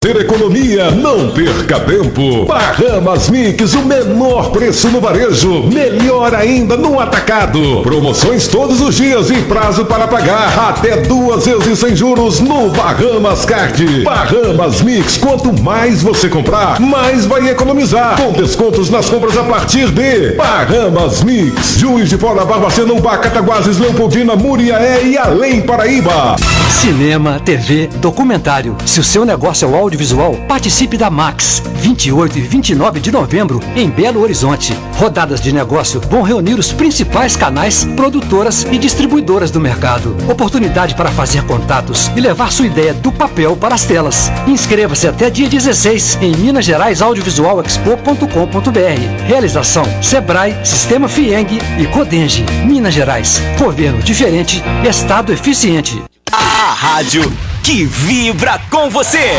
Ter economia, não perca tempo. Bahamas Mix, o menor preço no varejo, melhor ainda no atacado. Promoções todos os dias e prazo para pagar até 2 vezes sem juros no Bahamas Card. Bahamas Mix, quanto mais você comprar, mais vai economizar. Com descontos nas compras a partir de Bahamas Mix. Juiz de Fora, Barbacena, Ubá, Cataguases, Leopoldina, Muriaé e além Paraíba. Cinema, TV, documentário. Se o seu negócio é o audiovisual, participe da Max, 28 e 29 de novembro, em Belo Horizonte. Rodadas de negócio vão reunir os principais canais, produtoras e distribuidoras do mercado. Oportunidade para fazer contatos e levar sua ideia do papel para as telas. Inscreva-se até dia 16 em Minas Gerais Audiovisualexpo.com.br. Realização Sebrae, Sistema Fieng e Codenge. Minas Gerais. Governo diferente, Estado eficiente. A rádio que vibra com você.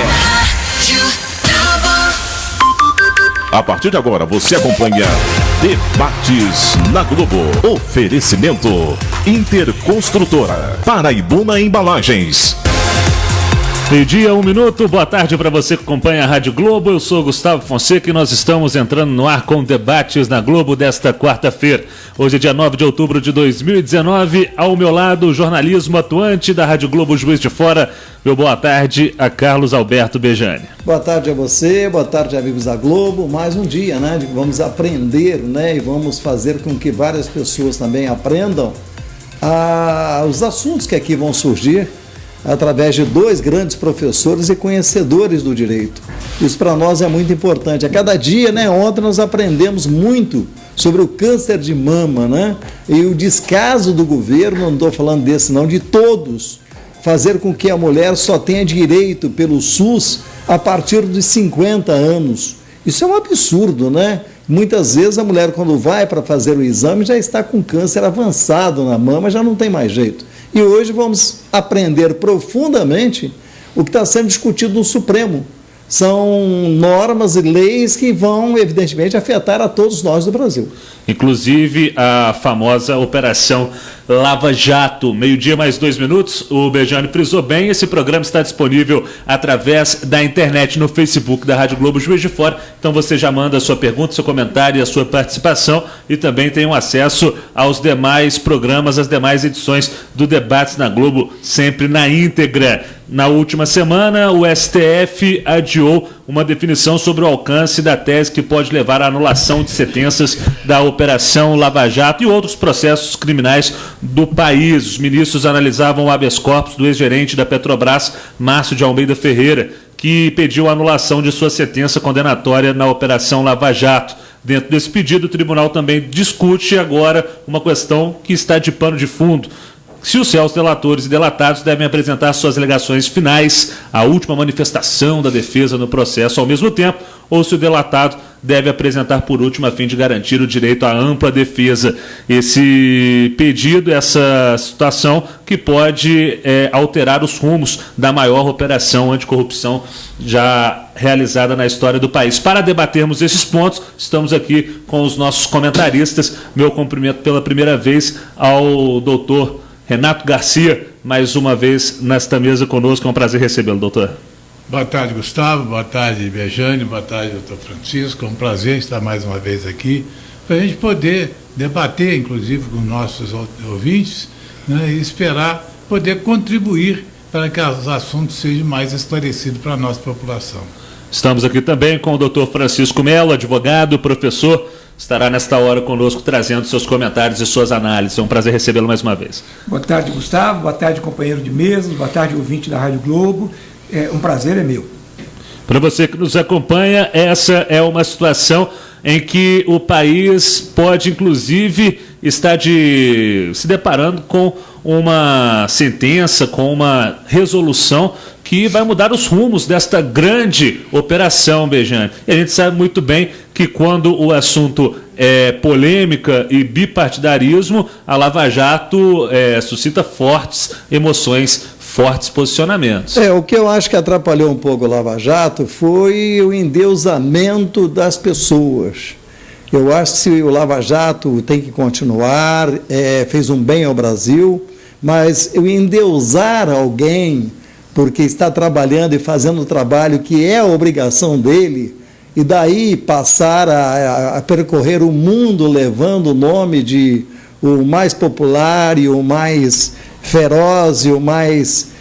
A partir de agora você acompanha Debates na Globo. Oferecimento Interconstrutora, Paraibuna Embalagens. Meio-dia, 1 minuto, boa tarde para você que acompanha a Rádio Globo. Eu sou Gustavo Fonseca e nós estamos entrando no ar com Debates na Globo desta quarta-feira. Hoje é dia 9 de outubro de 2019. Ao meu lado, o jornalismo atuante da Rádio Globo Juiz de Fora. Meu boa tarde a Carlos Alberto Bejani. Boa tarde a você, boa tarde amigos da Globo. Mais um dia, né? Vamos aprender, né? E vamos fazer com que várias pessoas também aprendam os assuntos que aqui vão surgir através de 2 grandes professores e conhecedores do direito. Isso para nós é muito importante. A cada dia, né? Ontem nós aprendemos muito sobre o câncer de mama, né? E o descaso do governo, não estou falando desse não, de todos, fazer com que a mulher só tenha direito pelo SUS a partir dos 50 anos. Isso é um absurdo, né? Muitas vezes a mulher, quando vai para fazer o exame, já está com câncer avançado na mama, já não tem mais jeito. E hoje vamos aprender profundamente o que está sendo discutido no Supremo. São normas e leis que vão, evidentemente, afetar a todos nós do Brasil. Inclusive a famosa Operação Lava Jato. Meio-dia mais 2 minutos, o Bejani frisou bem, esse programa está disponível através da internet no Facebook da Rádio Globo Juiz de Fora. Então você já manda a sua pergunta, seu comentário e a sua participação e também tem um acesso aos demais programas, às demais edições do Debates na Globo, sempre na íntegra. Na última semana, o STF adiou uma definição sobre o alcance da tese que pode levar à anulação de sentenças da Operação Lava Jato e outros processos criminais do país. Os ministros analisavam o habeas corpus do ex-gerente da Petrobras, Márcio de Almeida Ferreira, que pediu a anulação de sua sentença condenatória na Operação Lava Jato. Dentro desse pedido, o tribunal também discute agora uma questão que está de pano de fundo: se os réus delatores e delatados devem apresentar suas alegações finais, a última manifestação da defesa no processo ao mesmo tempo, ou se o delatado deve apresentar por último a fim de garantir o direito à ampla defesa. Esse pedido, essa situação que pode alterar os rumos da maior operação anticorrupção já realizada na história do país. Para debatermos esses pontos, estamos aqui com os nossos comentaristas. Meu cumprimento pela primeira vez ao doutor Renato Garcia, mais uma vez nesta mesa conosco. É um prazer recebê-lo, doutor. Boa tarde, Gustavo. Boa tarde, Bejani. Boa tarde, doutor Francisco. É um prazer estar mais uma vez aqui para a gente poder debater, inclusive, com nossos ouvintes, né, e esperar poder contribuir para que os assuntos sejam mais esclarecidos para a nossa população. Estamos aqui também com o doutor Francisco Melo, advogado, professor. Estará nesta hora conosco trazendo seus comentários e suas análises. É um prazer recebê-lo mais uma vez. Boa tarde, Gustavo. Boa tarde, companheiro de mesa. Boa tarde, ouvinte da Rádio Globo. Um prazer é meu. Para você que nos acompanha, essa é uma situação em que o país pode, inclusive, estar se deparando com uma sentença, com uma resolução que vai mudar os rumos desta grande operação, Bejani. E a gente sabe muito bem que quando o assunto é polêmica e bipartidarismo, a Lava Jato suscita fortes emoções, fortes posicionamentos. O que eu acho que atrapalhou um pouco o Lava Jato foi o endeusamento das pessoas. Eu acho que o Lava Jato tem que continuar, fez um bem ao Brasil, mas eu endeusar alguém porque está trabalhando e fazendo o trabalho que é a obrigação dele, e daí passar a percorrer o mundo levando o nome de o mais popular e o mais feroz e o mais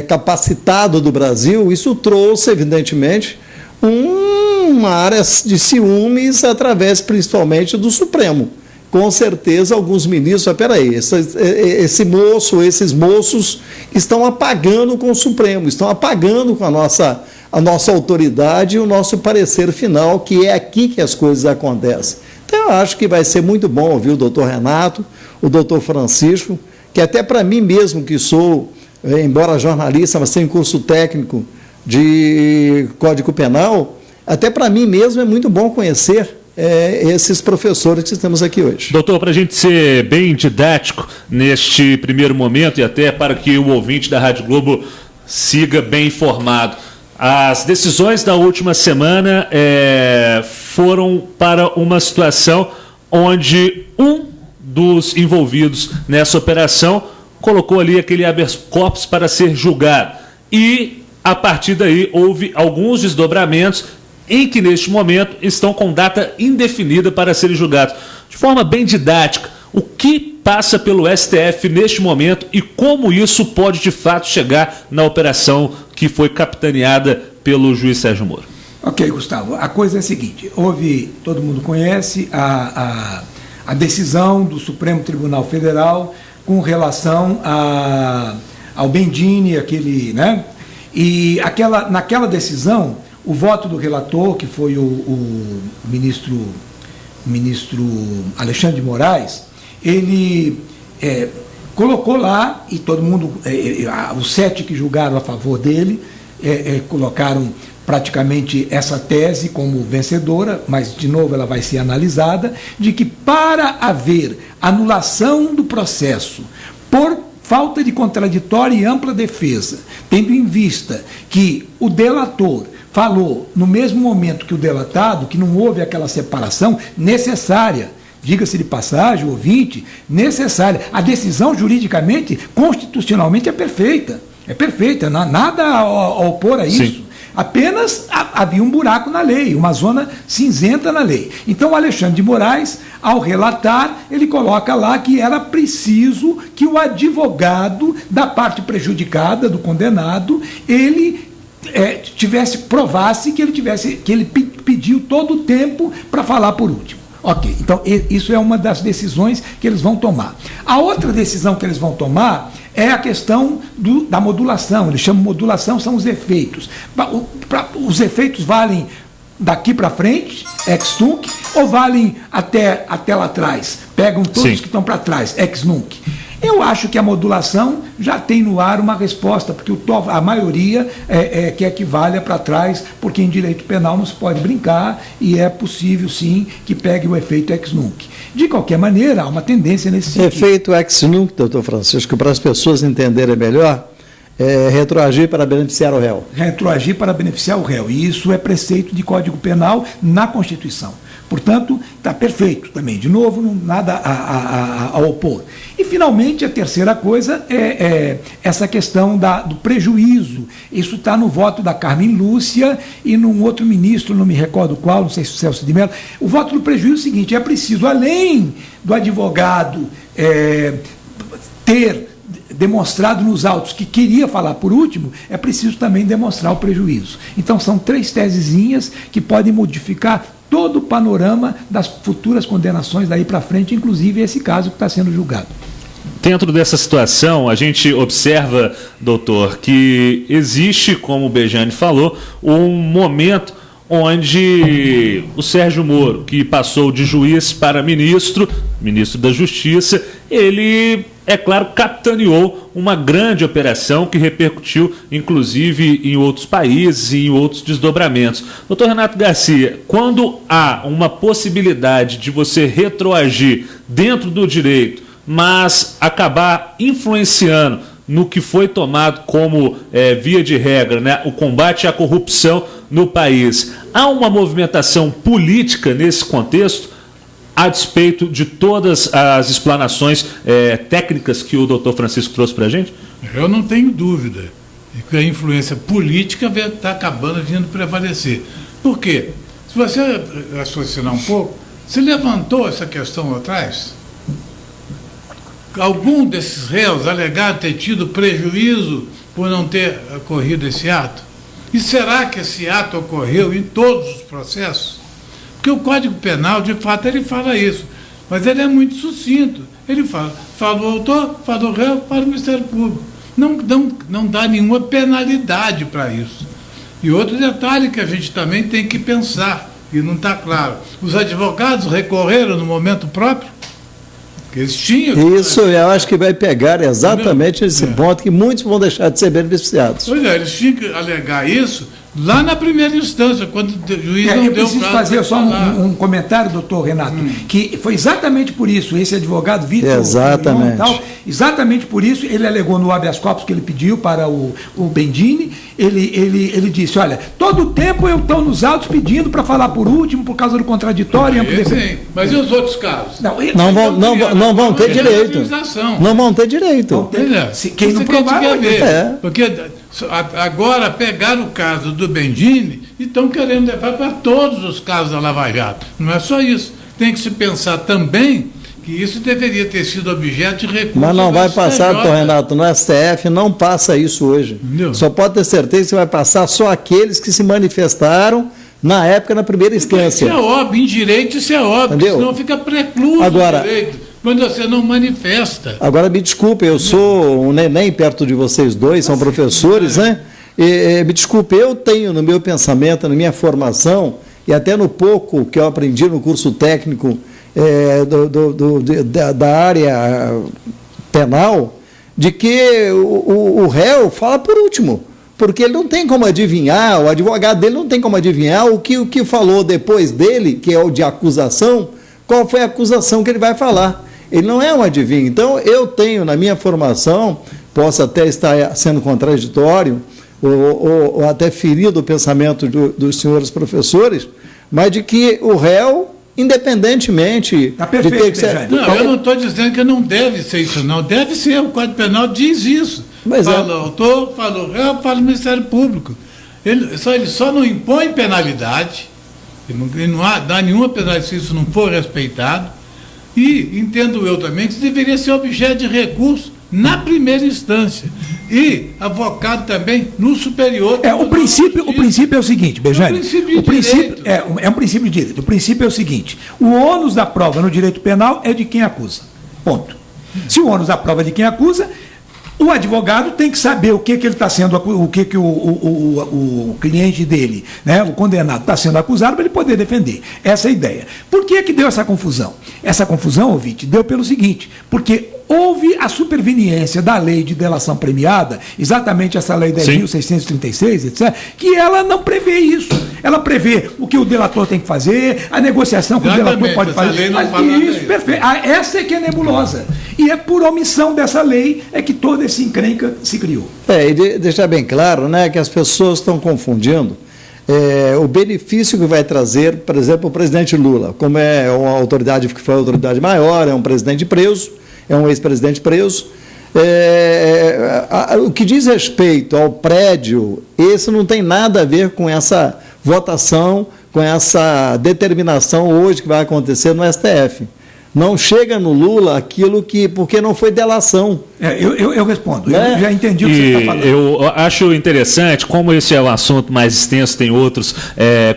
capacitado do Brasil, isso trouxe, evidentemente, uma área de ciúmes através principalmente do Supremo. Com certeza alguns ministros, peraí, esses moços estão apagando com o Supremo, estão apagando com a nossa autoridade e o nosso parecer final, que é aqui que as coisas acontecem. Então eu acho que vai ser muito bom ouvir o doutor Renato, o doutor Francisco, que até para mim mesmo, que sou, embora jornalista, mas tenho curso técnico de Código Penal, até para mim mesmo é muito bom conhecer esses professores que estamos aqui hoje. Doutor, para a gente ser bem didático neste primeiro momento e até para que o ouvinte da Rádio Globo siga bem informado, as decisões da última semana foram para uma situação onde um dos envolvidos nessa operação colocou ali aquele habeas corpus para ser julgado e, a partir daí, houve alguns desdobramentos em que, neste momento, estão com data indefinida para serem julgados. De forma bem didática, o que passa pelo STF neste momento e como isso pode, de fato, chegar na operação que foi capitaneada pelo juiz Sérgio Moro? Ok, Gustavo. A coisa é a seguinte, todo mundo conhece a decisão do Supremo Tribunal Federal com relação ao Bendini, né? E naquela decisão, o voto do relator, que foi o ministro Alexandre de Moraes, ele colocou lá, e todo mundo, os 7 que julgaram a favor dele, colocaram praticamente essa tese como vencedora, mas, de novo, ela vai ser analisada, de que para haver anulação do processo por falta de contraditória e ampla defesa, tendo em vista que o delator falou no mesmo momento que o delatado, que não houve aquela separação necessária, diga-se de passagem, ouvinte, necessária. A decisão juridicamente, constitucionalmente é perfeita, não há nada a opor a isso. Sim. Apenas havia um buraco na lei, uma zona cinzenta na lei. Então, o Alexandre de Moraes, ao relatar, ele coloca lá que era preciso que o advogado da parte prejudicada, do condenado, ele provasse que ele pediu todo o tempo para falar por último. Ok, então isso é uma das decisões que eles vão tomar. A outra decisão que eles vão tomar é a questão da modulação. Eles chamam de modulação, são os efeitos. Os efeitos valem daqui para frente, ex nunc, ou valem até lá atrás? Pegam todos Sim. que estão para trás, ex nunc. Eu acho que a modulação já tem no ar uma resposta, porque a maioria quer que valha para trás, porque em direito penal não se pode brincar e é possível, sim, que pegue o efeito ex nunc. De qualquer maneira, há uma tendência nesse sentido. Efeito ex nunc, doutor Francisco, para as pessoas entenderem melhor, retroagir para beneficiar o réu. Retroagir para beneficiar o réu. E isso é preceito de Código Penal na Constituição. Portanto, está perfeito também. De novo, nada a opor. E, finalmente, a terceira coisa é essa questão do prejuízo. Isso está no voto da Carmen Lúcia e num outro ministro, não me recordo qual, não sei se o Celso de Mello. O voto do prejuízo é o seguinte: é preciso, além do advogado ter demonstrado nos autos que queria falar por último, é preciso também demonstrar o prejuízo. Então, são 3 tesezinhas que podem modificar todo o panorama das futuras condenações daí para frente, inclusive esse caso que está sendo julgado. Dentro dessa situação, a gente observa, doutor, que existe, como o Bejane falou, um momento onde o Sérgio Moro, que passou de juiz para ministro da Justiça, ele, é claro, capitaneou uma grande operação que repercutiu, inclusive, em outros países e em outros desdobramentos. Doutor Renato Garcia, quando há uma possibilidade de você retroagir dentro do direito, mas acabar influenciando no que foi tomado como via de regra, né, o combate à corrupção no país, há uma movimentação política nesse contexto, a despeito de todas as explanações técnicas que o doutor Francisco trouxe para a gente? Eu não tenho dúvida. E que a influência política está acabando vindo prevalecer. Por quê? Se você raciocinar um pouco, se levantou essa questão lá atrás, algum desses réus alegaram ter tido prejuízo por não ter ocorrido esse ato? E será que esse ato ocorreu em todos os processos? Porque o Código Penal, de fato, ele fala isso, mas ele é muito sucinto. Ele fala o autor, fala o réu, fala o Ministério Público. Não dá nenhuma penalidade para isso. E outro detalhe que a gente também tem que pensar, e não está claro, os advogados recorreram no momento próprio? Que eles tinham... Isso, eu acho que vai pegar exatamente esse ponto, que muitos vão deixar de ser beneficiados. Pois é, eles tinham que alegar isso lá na primeira instância, quando o juiz não deu prazo. Eu preciso fazer só um comentário, doutor Renato, que foi exatamente por isso, esse advogado Vitor exatamente. Tal, exatamente por isso, ele alegou no habeas corpus que ele pediu para o Bendini, ele disse, olha, todo o tempo eu estou nos autos pedindo para falar por último, por causa do contraditório. Sim, mas e os outros casos? Não vão ter direito. Não vão ter direito. Quem não provar, porque agora pegaram o caso do Bendini e estão querendo levar para todos os casos da Lava Jato. Não é só isso. Tem que se pensar também que isso deveria ter sido objeto de recurso. Mas não vai passar, doutor Renato, no STF não passa isso hoje. Entendeu? Só pode ter certeza que vai passar só aqueles que se manifestaram na época, na primeira instância. Isso é óbvio, em direito isso é óbvio, senão fica precluso agora, o direito. Quando você não manifesta. Agora, me desculpe, eu sou um neném perto de vocês dois, são professores, né? Me desculpe, eu tenho no meu pensamento, na minha formação, e até no pouco que eu aprendi no curso técnico da área penal, de que o réu fala por último, porque ele não tem como adivinhar, o advogado dele não tem como adivinhar o que falou depois dele, que é o de acusação, qual foi a acusação que ele vai falar. Ele não é um adivinho. Então, eu tenho na minha formação, posso até estar sendo contraditório, ou até ferido o pensamento dos senhores professores, mas de que o réu, independentemente de ter que ser... Não, eu não estou dizendo que não deve ser isso, não. Deve ser, o Código Penal diz isso. Fala o autor, fala o réu, fala o Ministério Público. Ele só não impõe penalidade, ele não dá nenhuma penalidade se isso não for respeitado. E entendo eu também que isso deveria ser objeto de recurso na primeira instância e avocado também no superior. O princípio é o seguinte, Bejane. É um princípio é um princípio de direito. O princípio é o seguinte: o ônus da prova no direito penal é de quem acusa. Ponto. Se o ônus da prova é de quem acusa, o advogado tem que saber o que ele está sendo, o que o cliente dele, né, o condenado, está sendo acusado para ele poder defender. Essa é a ideia. Por que deu essa confusão? Essa confusão, ouvinte, deu pelo seguinte, porque houve a superveniência da lei de delação premiada, exatamente essa lei 10.636, etc., que ela não prevê isso. Ela prevê o que o delator tem que fazer, a negociação que o delator pode fazer. Isso, perfeito. Essa é que é nebulosa. E é por omissão dessa lei é que toda essa encrenca se criou. E deixar bem claro, né, que as pessoas estão confundindo o benefício que vai trazer, por exemplo, o presidente Lula, como é uma autoridade que foi a autoridade maior, é um presidente preso, é um ex-presidente preso. O que diz respeito ao prédio, esse não tem nada a ver com essa votação, com essa determinação hoje que vai acontecer no STF. Não chega no Lula aquilo que... porque não foi delação. Eu respondo. Né? Eu já entendi o que você está falando. Eu acho interessante, como esse é um assunto mais extenso, tem outros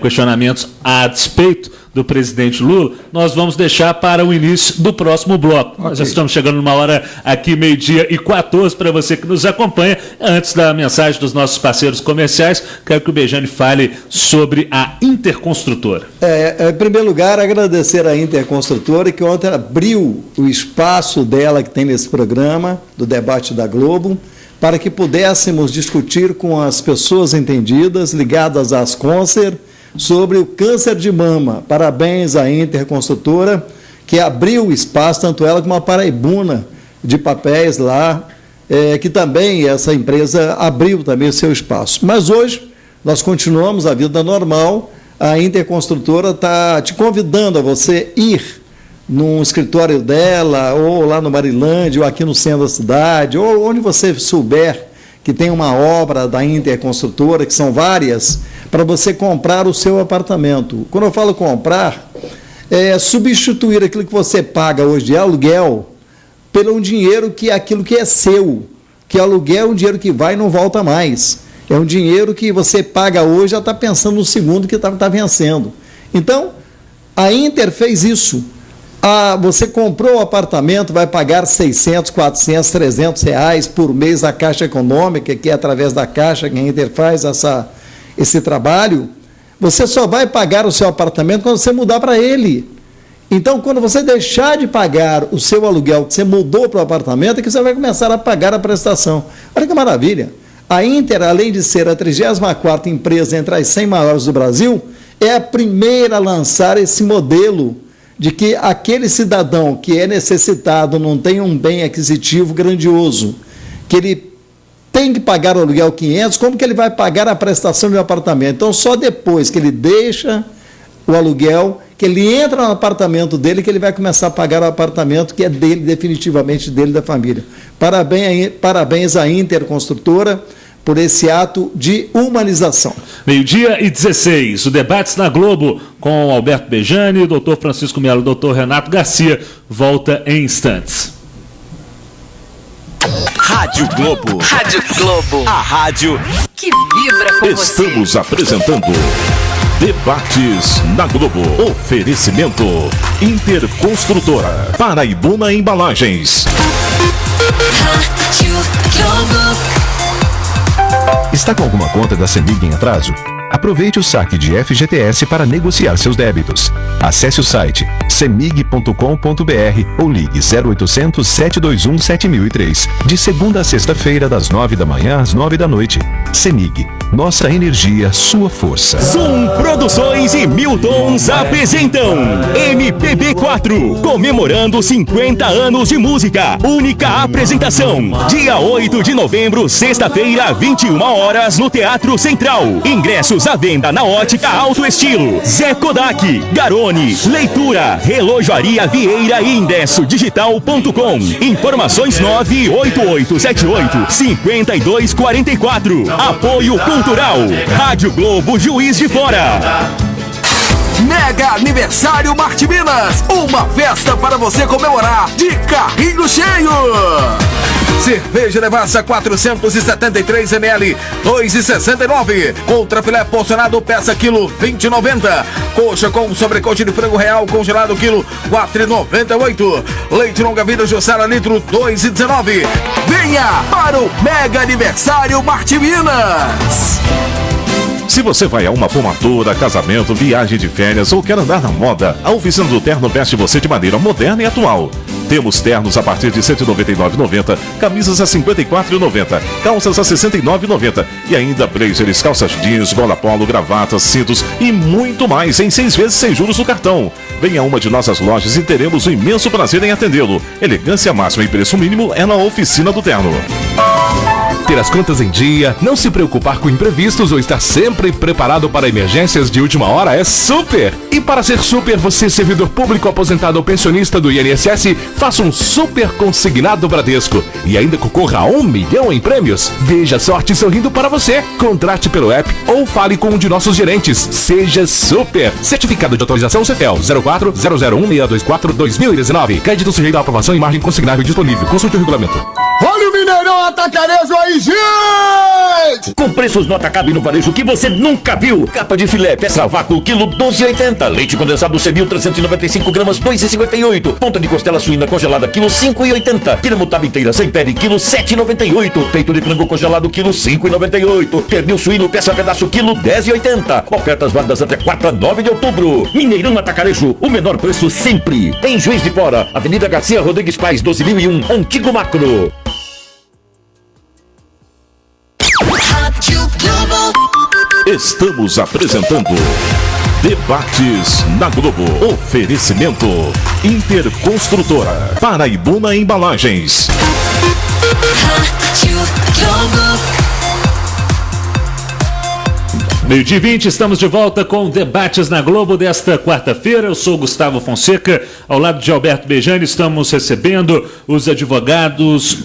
questionamentos a despeito do presidente Lula, nós vamos deixar para o início do próximo bloco. Okay. Nós já estamos chegando numa hora aqui, 12:14, para você que nos acompanha. Antes da mensagem dos nossos parceiros comerciais, quero que o Bejane fale sobre a Interconstrutora. Em primeiro lugar, agradecer à Interconstrutora, que ontem abriu o espaço dela que tem nesse programa, do debate da Globo, para que pudéssemos discutir com as pessoas entendidas, ligadas às Concer, sobre o câncer de mama. Parabéns à Interconstrutora, que abriu o espaço, tanto ela como a Paraibuna de Papéis lá, que também essa empresa abriu também o seu espaço. Mas hoje nós continuamos a vida normal, a Interconstrutora está te convidando a você ir num escritório dela, ou lá no Marilândia, ou aqui no centro da cidade, ou onde você souber que tem uma obra da Inter Construtora, que são várias, para você comprar o seu apartamento. Quando eu falo comprar, é substituir aquilo que você paga hoje de aluguel pelo um dinheiro que é aquilo que é seu, que aluguel é um dinheiro que vai e não volta mais. É um dinheiro que você paga hoje, já está pensando no segundo que está vencendo. Então, a Inter fez isso. Você comprou o apartamento, vai pagar 600, 400, 300 reais por mês da Caixa Econômica, que é através da Caixa que a Inter faz esse trabalho. Você só vai pagar o seu apartamento quando você mudar para ele. Então, quando você deixar de pagar o seu aluguel, que você mudou para o apartamento, é que você vai começar a pagar a prestação. Olha que maravilha. A Inter, além de ser a 34ª empresa entre as 100 maiores do Brasil, é a primeira a lançar esse modelo de que aquele cidadão que é necessitado, não tem um bem aquisitivo grandioso, que ele tem que pagar o aluguel 500, como que ele vai pagar a prestação de um apartamento? Então, só depois que ele deixa o aluguel, que ele entra no apartamento dele, que ele vai começar a pagar o apartamento que é dele, definitivamente dele, da família. Parabéns à Inter Construtora por esse ato de humanização. 12:16, o Debates na Globo com Alberto Bejani, doutor Francisco Melo, doutor Renato Garcia, volta em instantes. Rádio Globo. Rádio Globo. A rádio que vibra com você. Estamos apresentando Debates na Globo. Oferecimento Inter Construtora, Paraibuna Embalagens. Rádio Globo. Está com alguma conta da CEMIG em atraso? Aproveite o saque de FGTS para negociar seus débitos. Acesse o site cemig.com.br ou ligue 0800 721 7003. De segunda a sexta-feira, das 9 da manhã às 9 da noite. CEMIG. Nossa energia, sua força. Zoom Produções e Miltons apresentam MPB4, comemorando 50 anos de música. Única apresentação, dia 8 de novembro, sexta-feira, 21 horas, no Teatro Central. Ingressos à venda na Ótica Alto Estilo, Zé Kodak, Garoni, Leitura, Relojoaria Vieira e ingresso-digital.com. Informações 98878-5244. Apoio Cultural, Rádio Globo Juiz de Fora. Mega Aniversário Marte Minas, uma festa para você comemorar de carrinho cheio. Cerveja Devassa 473 ml, 2,69. Contra filé porcionado, peça quilo 20,90. Coxa com sobrecoxa de frango real congelado, quilo 4,98. Leite longa vida Jussara, litro 2,19. Venha para o Mega Aniversário Marte Minas. Se você vai a uma formatura, casamento, viagem de férias ou quer andar na moda, a oficina do terno veste você de maneira moderna e atual. Temos ternos a partir de R$ 199,90, camisas a R$ 54,90, calças a R$ 69,90 e ainda blazers, calças jeans, gola polo, gravatas, cintos e muito mais em 6 vezes sem juros no cartão. Venha a uma de nossas lojas e teremos o imenso prazer em atendê-lo. Elegância máxima e preço mínimo é na oficina do terno. Ter as contas em dia, não se preocupar com imprevistos ou estar sempre preparado para emergências de última hora é super! E para ser super, você, servidor público, aposentado ou pensionista do INSS, faça um super consignado Bradesco e ainda concorra a 1 milhão em prêmios. Veja a sorte sorrindo para você. Contrate pelo app ou fale com um de nossos gerentes. Seja super! Certificado de autorização CEFEL 04/001-624/2019. Crédito sujeito à aprovação e margem consignável disponível. Consulte o regulamento. Olha o Mineirão Atacarejo aí, gente! Com preços no atacado e no varejo que você nunca viu. Capa de filé, peça vácuo, quilo 12,80. Leite condensado C.Mil 395 gramas, 2,58. Ponta de costela suína congelada, quilo 5,80. Piramutab inteira sem pele, quilo 7,98. Peito de frango congelado, quilo 5,98. Pernil suíno, peça pedaço, quilo 10,80. Ofertas válidas até 4 a 9 de outubro. Mineirão Atacarejo, o menor preço sempre. Em Juiz de Fora, Avenida Garcia Rodrigues Paz, 12.001, Antigo Macro. Estamos apresentando Debates na Globo. Oferecimento Inter Construtora, Paraibuna Embalagens. Meio-dia 20, estamos de volta com Debates na Globo desta quarta-feira. Eu sou Gustavo Fonseca, ao lado de Alberto Bejani, estamos recebendo os advogados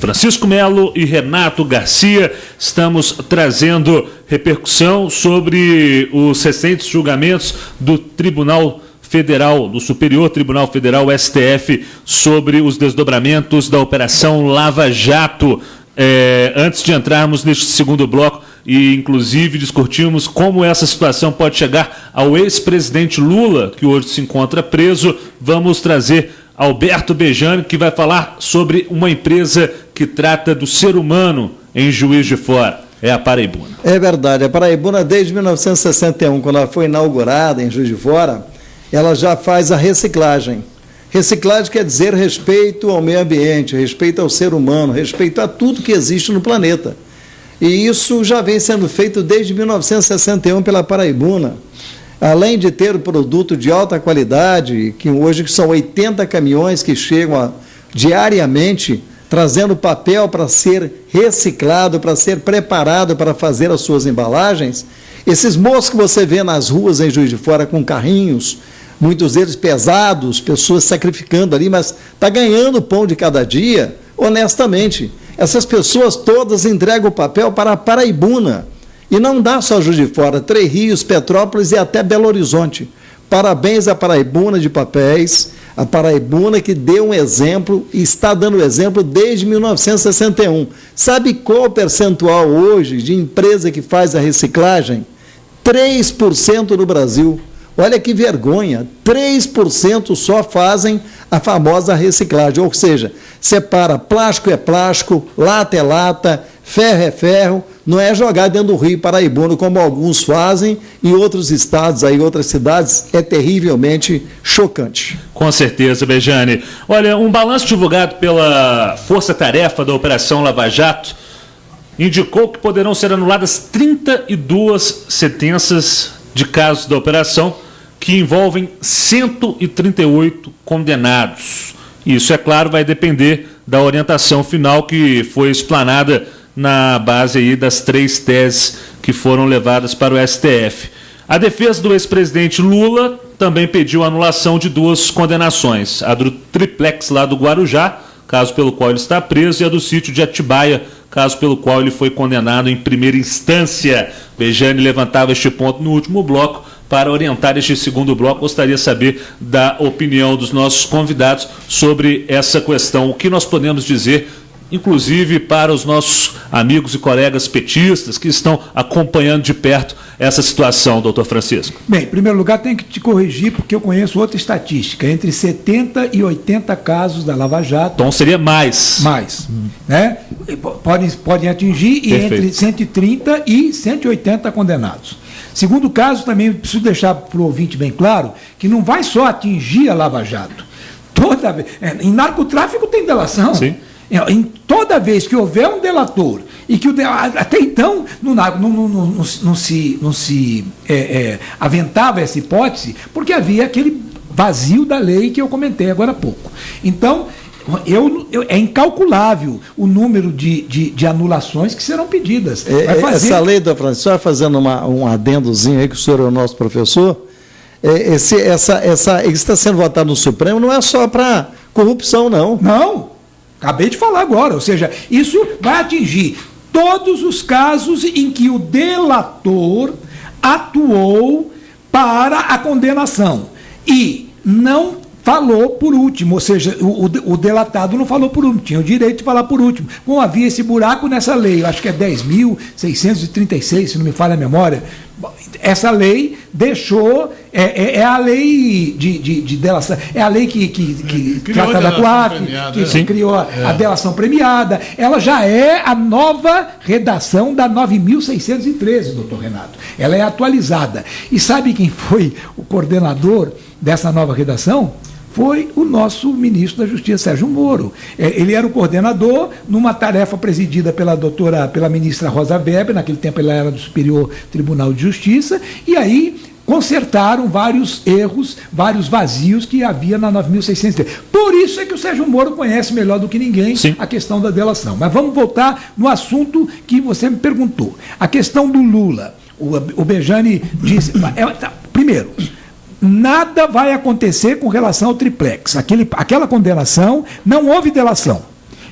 Francisco Melo e Renato Garcia. Estamos trazendo repercussão sobre os recentes julgamentos do Tribunal Federal, do Superior Tribunal Federal, STF, sobre os desdobramentos da Operação Lava Jato. Antes de entrarmos neste segundo bloco e inclusive discutirmos como essa situação pode chegar ao ex-presidente Lula, que hoje se encontra preso, vamos trazer Alberto Bejani, que vai falar sobre uma empresa que trata do ser humano em Juiz de Fora. É a Paraibuna. É verdade, a Paraibuna desde 1961, quando ela foi inaugurada em Juiz de Fora, ela já faz a reciclagem. Reciclagem quer dizer respeito ao meio ambiente, respeito ao ser humano, respeito a tudo que existe no planeta. E isso já vem sendo feito desde 1961 pela Paraibuna. Além de ter produto de alta qualidade, que hoje são 80 caminhões que chegam diariamente, trazendo papel para ser reciclado, para ser preparado para fazer as suas embalagens, esses moços que você vê nas ruas em Juiz de Fora com carrinhos, muitos deles pesados, pessoas sacrificando ali, mas está ganhando o pão de cada dia, honestamente. Essas pessoas todas entregam o papel para a Paraibuna. E não dá só Juiz de Fora, Três Rios, Petrópolis e até Belo Horizonte. Parabéns à Paraibuna de Papéis, a Paraibuna que deu um exemplo e está dando exemplo desde 1961. Sabe qual o percentual hoje de empresa que faz a reciclagem? 3% no Brasil. Olha que vergonha, 3% só fazem a famosa reciclagem, ou seja, separa plástico é plástico, lata é lata, ferro é ferro, não é jogar dentro do Rio Paraibuna como alguns fazem, em outros estados, aí, outras cidades, é terrivelmente chocante. Com certeza, Bejani. Olha, um balanço divulgado pela Força Tarefa da Operação Lava Jato indicou que poderão ser anuladas 32 sentenças de casos da operação, que envolvem 138 condenados. Isso, é claro, vai depender da orientação final que foi explanada na base aí das 3 teses que foram levadas para o STF. A defesa do ex-presidente Lula também pediu a anulação de 2 condenações, a do triplex lá do Guarujá, caso pelo qual ele está preso, e a do sítio de Atibaia, caso pelo qual ele foi condenado em primeira instância. Bejani levantava este ponto no último bloco. Para orientar este segundo bloco, gostaria de saber da opinião dos nossos convidados sobre essa questão. O que nós podemos dizer, inclusive para os nossos amigos e colegas petistas que estão acompanhando de perto essa situação, doutor Francisco? Bem, em primeiro lugar, tenho que te corrigir, porque eu conheço outra estatística, entre 70 e 80 casos da Lava Jato. Então seria mais. Mais. Né? Podem atingir e entre 130 e 180 condenados. Segundo caso, também preciso deixar para o ouvinte bem claro, que não vai só atingir a Lava Jato. Em narcotráfico tem delação. Sim. Em toda vez que houver um delator e que até então não se aventava essa hipótese, porque havia aquele vazio da lei que eu comentei agora há pouco. Então, é incalculável o número de anulações que serão pedidas. Essa lei da Francisco, só fazendo um adendozinho aí, que o senhor é o nosso professor, isso está sendo votado no Supremo, não é só para corrupção, não. Não, acabei de falar agora, ou seja, isso vai atingir todos os casos em que o delator atuou para a condenação e não falou por último, ou seja, o delatado não falou por último, tinha o direito de falar por último. Como havia esse buraco nessa lei, eu acho que é 10.636, se não me falha a memória, essa lei deixou, é a lei de delação, é a lei que trata da COAF, que criou a delação premiada, ela já é a nova redação da 9.613, doutor Renato. Ela é atualizada. E sabe quem foi o coordenador dessa nova redação? Foi o nosso ministro da Justiça, Sérgio Moro. Ele era o coordenador numa tarefa presidida pela ministra Rosa Weber, naquele tempo ela era do Superior Tribunal de Justiça, e aí consertaram vários erros, vários vazios que havia na 9.603. Por isso é que o Sérgio Moro conhece melhor do que ninguém a questão da delação. Mas vamos voltar no assunto que você me perguntou. A questão do Lula. O Bejani disse... Primeiro... Nada vai acontecer com relação ao triplex. Aquela condenação, não houve delação.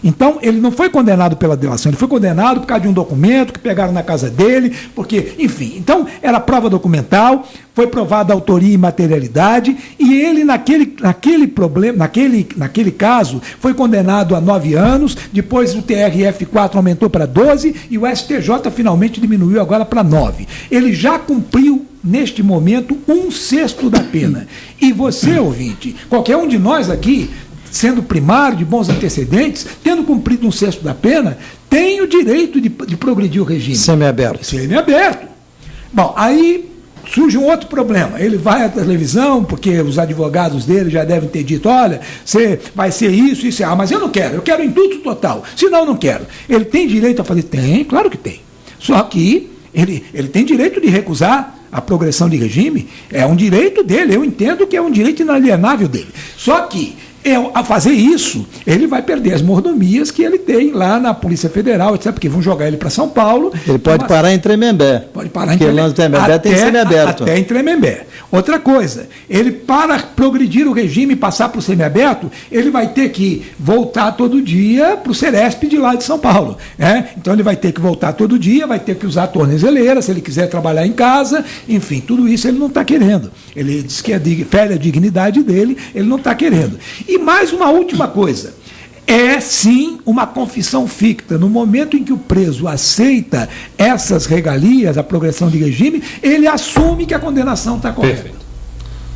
Então, ele não foi condenado pela delação, ele foi condenado por causa de um documento que pegaram na casa dele, porque, enfim, então era prova documental, foi provada a autoria e materialidade, e ele, naquele caso, foi condenado a 9 anos, depois o TRF4 aumentou para 12 e o STJ finalmente diminuiu agora para 9. Ele já cumpriu, neste momento, 1/6 da pena. E você, ouvinte, qualquer um de nós aqui, sendo primário, de bons antecedentes, tendo cumprido 1/6 da pena, tem o direito de progredir o regime. Semiaberto. Semiaberto. Bom, aí surge um outro problema. Ele vai à televisão, porque os advogados dele já devem ter dito, olha, você vai ser isso, isso, mas eu não quero, eu quero indulto total, senão eu não quero. Ele tem direito a fazer? Tem, claro que tem. Só que ele tem direito de recusar a progressão de regime, é um direito dele, eu entendo que é um direito inalienável dele. Só que, a fazer isso, ele vai perder as mordomias que ele tem lá na Polícia Federal, etc., porque vão jogar ele para São Paulo. Ele pode parar em Tremembé. Pode parar em Tremembé. Porque Tremembé tem semiaberto. Até em Tremembé. Outra coisa, ele, para progredir o regime e passar para o semiaberto, ele vai ter que voltar todo dia para o Ceresp de lá de São Paulo. Né? Então ele vai ter que voltar todo dia, vai ter que usar a tornezeleira, se ele quiser trabalhar em casa, enfim, tudo isso ele não está querendo. Ele diz que fere a dignidade dele, ele não está querendo. E mais uma última coisa, é sim uma confissão ficta. No momento em que o preso aceita essas regalias, a progressão de regime, ele assume que a condenação está correta. Perfeito.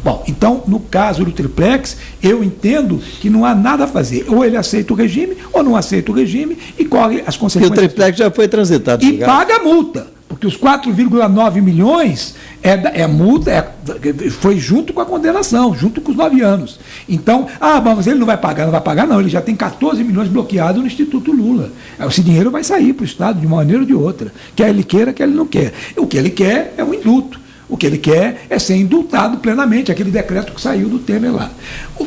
Bom, então, no caso do triplex, eu entendo que não há nada a fazer. Ou ele aceita o regime, ou não aceita o regime, e corre as consequências. E o triplex já foi transitado. E paga a multa. Porque os 4,9 milhões multa, foi junto com a condenação, junto com os 9 anos. Então, mas ele não vai pagar, não, ele já tem 14 milhões bloqueados no Instituto Lula. Esse dinheiro vai sair para o Estado de uma maneira ou de outra. Quer ele queira, quer ele não quer. O que ele quer é um indulto. O que ele quer é ser indultado plenamente, aquele decreto que saiu do Temer lá.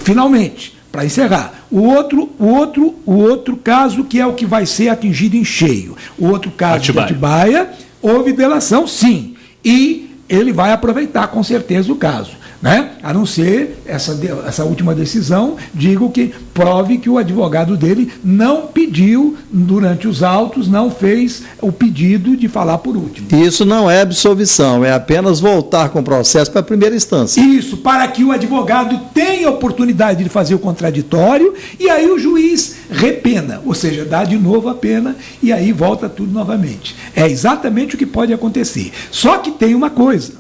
Finalmente, para encerrar, o outro caso que é o que vai ser atingido em cheio. O outro caso de Atibaia, houve delação, sim, e ele vai aproveitar com certeza o caso, né? A não ser essa última decisão, digo que prove que o advogado dele não pediu durante os autos, não fez o pedido de falar por último. Isso não é absolvição, é apenas voltar com o processo para a primeira instância. Isso, para que o advogado tenha a oportunidade de fazer o contraditório e aí o juiz repena, ou seja, dá de novo a pena e aí volta tudo novamente. É exatamente o que pode acontecer. Só que tem uma coisa,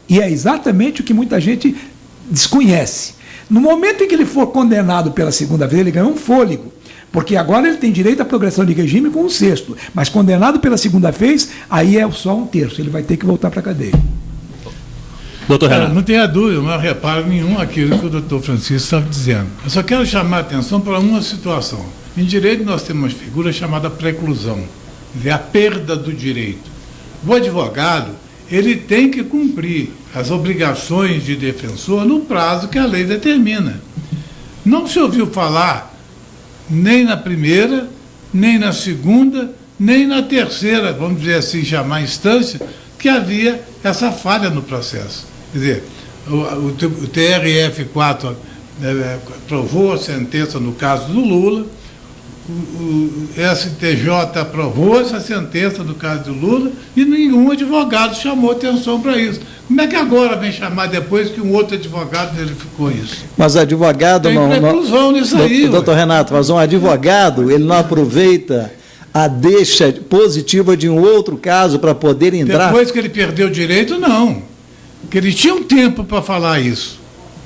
e é exatamente o que muita gente desconhece. No momento em que ele for condenado pela segunda vez, ele ganhou um fôlego, porque agora ele tem direito à progressão de regime com 1/6, mas condenado pela segunda vez, aí é só 1/3, ele vai ter que voltar para a cadeia. Doutor Renato. Não tenha dúvida, não há reparo nenhum aquilo que o doutor Francisco estava dizendo. Eu só quero chamar a atenção para uma situação. Em direito nós temos uma figura chamada preclusão, a perda do direito. O advogado, ele tem que cumprir as obrigações de defensor no prazo que a lei determina. Não se ouviu falar nem na primeira, nem na segunda, nem na terceira, vamos dizer assim, chamar instância, que havia essa falha no processo. Quer dizer, o TRF4 aprovou a sentença no caso do Lula, o STJ aprovou essa sentença no caso do Lula e nenhum advogado chamou atenção para isso. Como é que agora vem chamar depois que um outro advogado verificou isso? Mas o advogado tem preclusão nisso aí. Doutor Renato, mas um advogado, ele não aproveita a deixa positiva de um outro caso para poder entrar... Depois que ele perdeu o direito, não. Porque ele tinha um tempo para falar isso.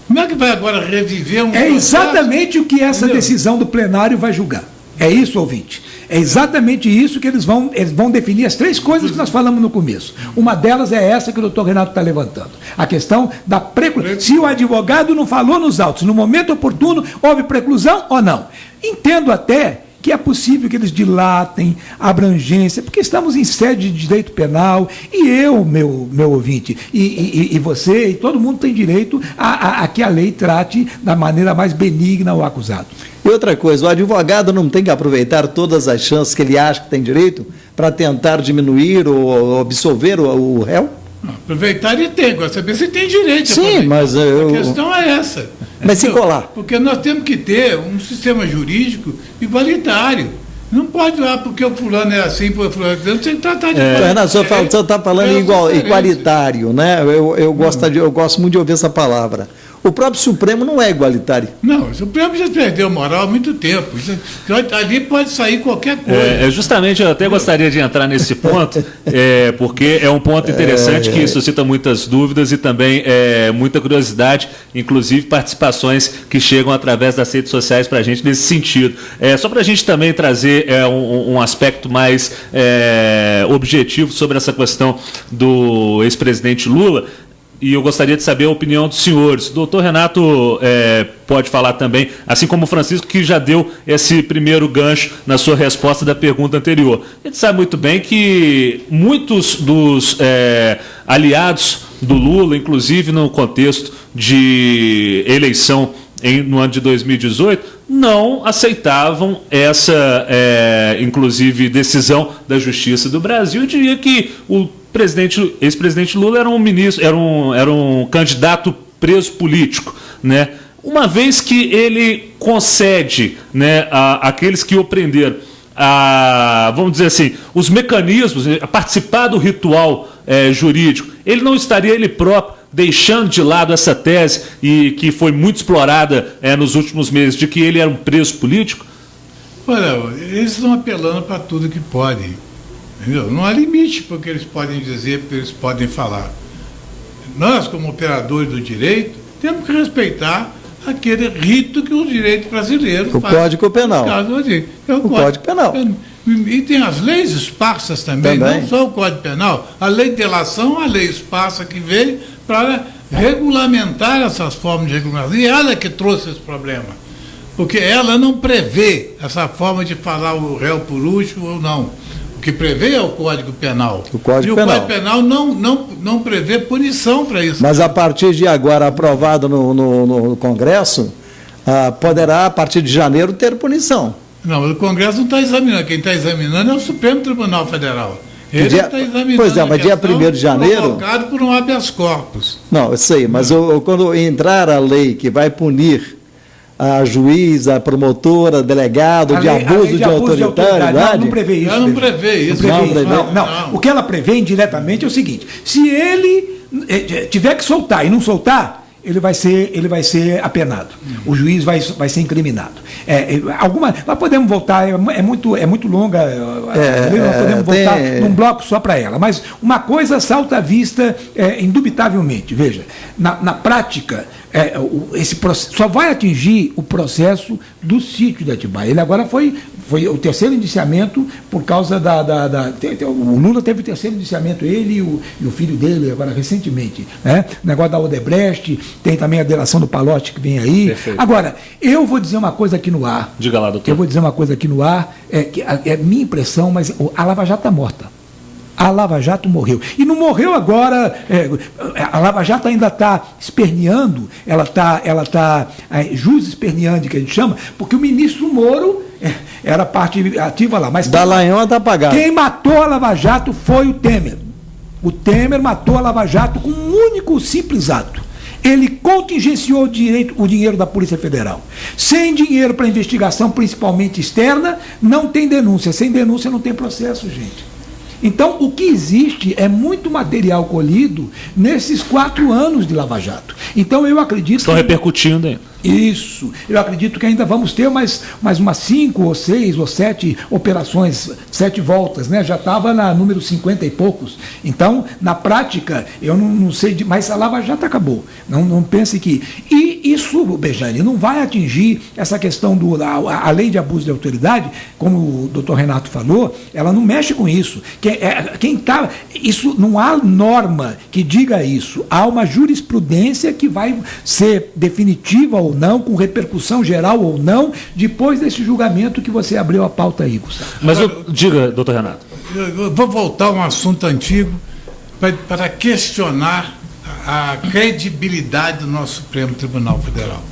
Como é que vai agora reviver um processo? É exatamente o que essa decisão do plenário vai julgar. É isso, ouvinte. É exatamente isso que eles vão definir as 3 coisas que nós falamos no começo. Uma delas é essa que o doutor Renato está levantando. A questão da preclusão. Se o advogado não falou nos autos, no momento oportuno, houve preclusão ou não? Entendo até que é possível que eles dilatem a abrangência, porque estamos em sede de direito penal, e eu, meu ouvinte, e você, e todo mundo tem direito a que a lei trate da maneira mais benigna o acusado. E outra coisa, o advogado não tem que aproveitar todas as chances que ele acha que tem direito para tentar diminuir ou absolver o réu? Aproveitar ele tem, agora saber se tem direito. Sim, mas a questão é essa. Mas se colar. Porque nós temos que ter um sistema jurídico igualitário. Não pode lá porque o fulano é assim, porque o fulano é assim. Tem que tratar de Renato, o senhor está falando igualitário, né? Eu gosto muito de ouvir essa palavra. O próprio Supremo não é igualitário. Não, o Supremo já perdeu moral há muito tempo. Ali pode sair qualquer coisa. Justamente, eu até gostaria de entrar nesse ponto, porque é um ponto interessante que suscita muitas dúvidas e também muita curiosidade, inclusive participações que chegam através das redes sociais para a gente nesse sentido. Só para a gente também trazer um aspecto mais objetivo sobre essa questão do ex-presidente Lula. E eu gostaria de saber a opinião dos senhores. O doutor Renato pode falar também, assim como o Francisco, que já deu esse primeiro gancho na sua resposta da pergunta anterior. A gente sabe muito bem que muitos dos aliados do Lula, inclusive no contexto de eleição no ano de 2018, não aceitavam essa, inclusive, decisão da Justiça do Brasil. Eu diria que o ex-presidente Lula era um ministro, era um candidato preso político, né? Uma vez que ele concede, né, àqueles que o prenderam, vamos dizer assim, os mecanismos, a participar do ritual jurídico, ele não estaria ele próprio deixando de lado essa tese e que foi muito explorada nos últimos meses de que ele era um preso político? Olha, eles estão apelando para tudo que podem. Entendeu? Não há limite para o que eles podem dizer, para o que eles podem falar. Nós, como operadores do direito, temos que respeitar aquele rito que o direito brasileiro faz. O Código Penal. O Código Penal. E tem as leis esparsas também, não só o Código Penal. A lei de delação, a lei esparsa que veio para regulamentar essas formas de regulamentação. E ela que trouxe esse problema. Porque ela não prevê essa forma de falar o réu por último ou não. O que prevê é o Código Penal. O Código Código Penal não prevê punição para isso. Mas a partir de agora, aprovado no Congresso, poderá, a partir de janeiro, ter punição. Não, o Congresso não está examinando. Quem está examinando é o Supremo Tribunal Federal. Ele está examinando. Pois é, mas dia 1º de janeiro. Provocado por um habeas corpus. Não, eu sei, mas quando entrar a lei que vai punir a juiz, a promotora, delegado, de abuso de autoridade. Não prevê isso. Ela não prevê isso. Não. O que ela prevê indiretamente é o seguinte: se ele tiver que soltar e não soltar, ele vai ser apenado. O juiz vai ser incriminado. Nós podemos voltar, é muito longa, nós podemos voltar num bloco só para ela. Mas uma coisa salta à vista, indubitavelmente. Veja, na prática, esse processo só vai atingir o processo do sítio de Atibaia. Ele agora foi o terceiro indiciamento por causa o Lula teve o terceiro indiciamento, ele e o filho dele, agora recentemente. Né? O negócio da Odebrecht, tem também a delação do Palotti que vem aí. Perfeito. Agora, eu vou dizer uma coisa aqui no ar. Diga lá, doutor. Eu vou dizer uma coisa aqui no ar, que é minha impressão, mas a Lava Jato está morta. A Lava Jato morreu. E não morreu agora, a Lava Jato ainda está esperneando, ela está jus esperneando, que a gente chama, porque o ministro Moro era parte ativa lá. Mas Dallagnol está apagado. Quem matou a Lava Jato foi o Temer. O Temer matou a Lava Jato com um único simples ato. Ele contingenciou o dinheiro da Polícia Federal. Sem dinheiro para investigação, principalmente externa, não tem denúncia. Sem denúncia não tem processo, gente. Então, o que existe é muito material colhido nesses 4 anos de Lava Jato. Então, eu acredito... Estão repercutindo aí. Isso. Eu acredito que ainda vamos ter mais umas 5 ou 6 ou 7 operações, 7 voltas, né? Já estava na número 50 e poucos. Então, na prática, eu não sei, mas a Lava Jato acabou. Não pense que... E isso, Bejane, não vai atingir essa questão a lei de abuso de autoridade, como o doutor Renato falou, ela não mexe com isso. Isso não há norma que diga isso. Há uma jurisprudência que vai ser definitiva ou não, com repercussão geral ou não, depois desse julgamento que você abriu a pauta aí, Gustavo. Mas diga, doutor Renato. Eu vou voltar a um assunto antigo para questionar a credibilidade do nosso Supremo Tribunal Federal.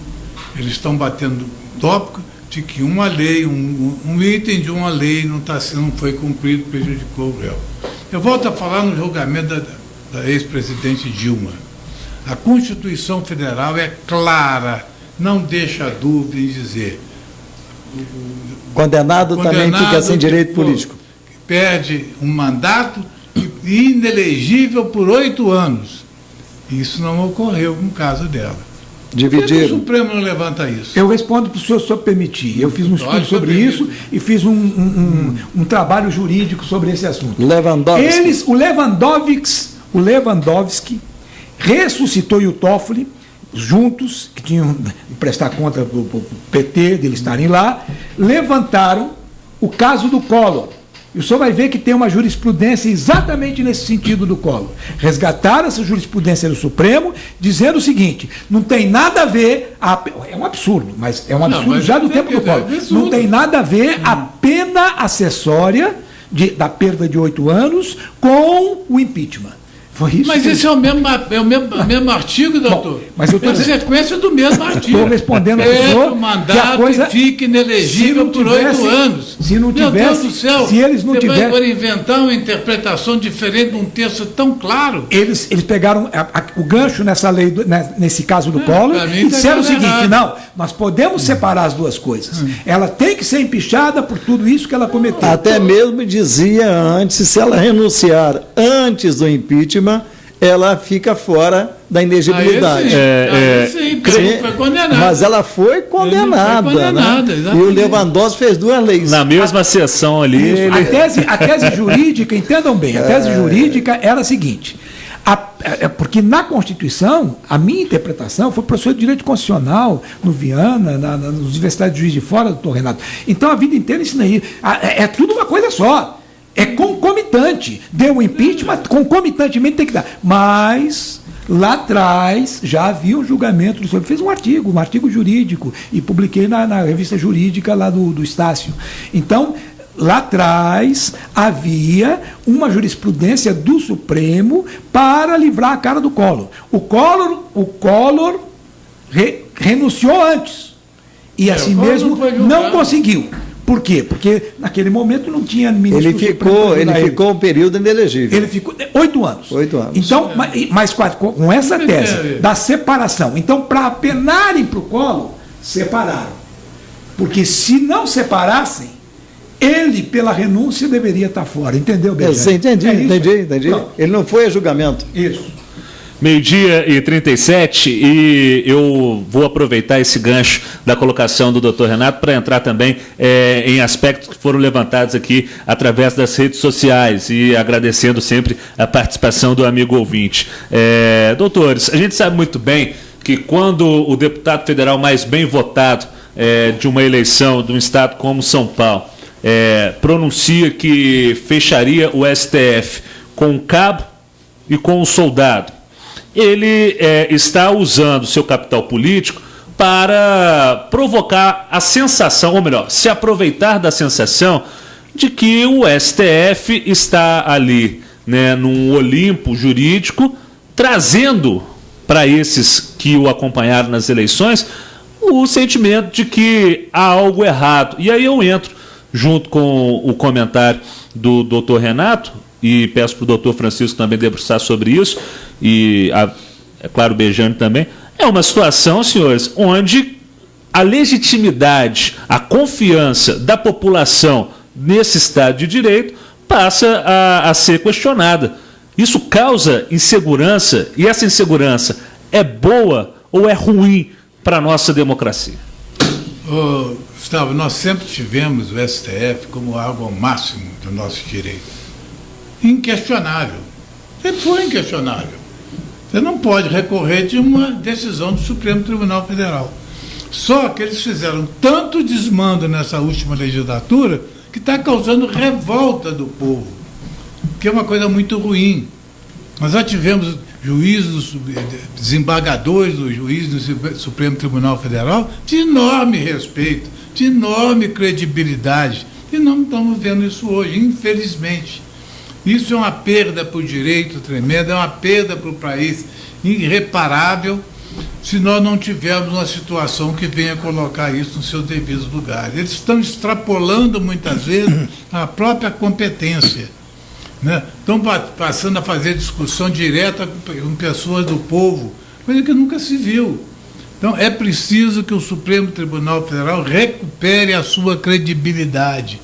Eles estão batendo tópico de que uma lei, um item de uma lei não foi cumprido, prejudicou o réu. Eu volto a falar no julgamento da ex-presidente Dilma. A Constituição Federal é clara, não deixa dúvida em dizer: condenado também fica sem direito político. Perde um mandato inelegível por 8 anos. Isso não ocorreu no caso dela. Por que o Supremo não levanta isso? Eu respondo para o senhor, se o senhor permitir. Eu fiz um estudo sobre isso e fiz um trabalho jurídico sobre esse assunto. O Lewandowski ressuscitou e o Toffoli, juntos, que tinham que prestar conta para o PT, deles estarem lá, levantaram o caso do Collor. E o senhor vai ver que tem uma jurisprudência exatamente nesse sentido do Collor. Resgataram essa jurisprudência do Supremo, dizendo o seguinte: não tem nada a ver, é um absurdo, mas é um absurdo já do tempo do Collor. Não tem nada a ver a pena acessória da perda de 8 anos com o impeachment. Mas esse é o mesmo artigo, doutor. Bom, mas eu estou sequência do mesmo artigo. Estou respondendo a pessoa o mandato que a coisa fique inelegível por 8 anos. Se não tivesse, meu Deus do céu, se eles não tivessem, vai agora inventar uma interpretação diferente de um texto tão claro. Eles pegaram o gancho nessa lei, nesse caso do Collor, e disseram o seguinte: não, nós podemos separar as duas coisas. Ela tem que ser empichada por tudo isso que ela cometeu. Até mesmo dizia antes, se ela renunciar antes do impeachment, ela fica fora da inegibilidade. Sim, foi condenada. Mas ela foi condenada. Né? E o Lewandowski fez 2 leis. Na mesma sessão ali. A tese jurídica, entendam bem, a tese jurídica era a seguinte: porque na Constituição, a minha interpretação foi professor de Direito Constitucional no Viana, nas Universidades de Juiz de Fora, doutor Renato. Então a vida inteira ensinei. É tudo uma coisa só. É concomitante. Deu um impeachment, concomitantemente tem que dar. Mas, lá atrás, já havia um julgamento do Supremo. Fez um artigo jurídico, e publiquei na revista jurídica lá do Estácio. Então, lá atrás, havia uma jurisprudência do Supremo para livrar a cara do Collor. O Collor renunciou antes. E assim mesmo não conseguiu. Por quê? Porque naquele momento não tinha ministro. Ele ficou um período inelegível. Ele ficou 8 anos. 8 anos. Então, mas com essa tese da separação. Então, para apenarem para o Collor, separaram. Porque se não separassem, ele, pela renúncia, deveria estar fora. Entendeu, Bejane? Entendi. Ele não foi a julgamento. Isso. 12:37, e eu vou aproveitar esse gancho da colocação do Dr. Renato para entrar também em aspectos que foram levantados aqui através das redes sociais, e agradecendo sempre a participação do amigo ouvinte. Doutores, a gente sabe muito bem que quando o deputado federal mais bem votado de uma eleição de um estado como São Paulo pronuncia que fecharia o STF com o cabo e com o soldado, ele está usando seu capital político para provocar a sensação, ou melhor, se aproveitar da sensação de que o STF está ali, né, num Olimpo jurídico, trazendo para esses que o acompanharam nas eleições o sentimento de que há algo errado. E aí eu entro junto com o comentário do doutor Renato, e peço para o doutor Francisco também debruçar sobre isso, e, é claro, o Bejane também. É uma situação, senhores, onde a legitimidade, a confiança da população nesse Estado de Direito passa a ser questionada. Isso causa insegurança, e essa insegurança é boa ou é ruim para a nossa democracia? Gustavo, nós sempre tivemos o STF como algo ao máximo do nosso direito. Inquestionável. Sempre foi inquestionável. Você não pode recorrer de uma decisão do Supremo Tribunal Federal. Só que eles fizeram tanto desmando nessa última legislatura que está causando revolta do povo, que é uma coisa muito ruim. Nós já tivemos juízes, desembargadores do juiz do Supremo Tribunal Federal de enorme respeito, de enorme credibilidade, e não estamos vendo isso hoje, infelizmente. Isso é uma perda para o direito tremenda, é uma perda para o país irreparável, se nós não tivermos uma situação que venha colocar isso nos seus devidos lugares. Eles estão extrapolando muitas vezes a própria competência, né? Estão passando a fazer discussão direta com pessoas do povo, coisa que nunca se viu. Então, é preciso que o Supremo Tribunal Federal recupere a sua credibilidade.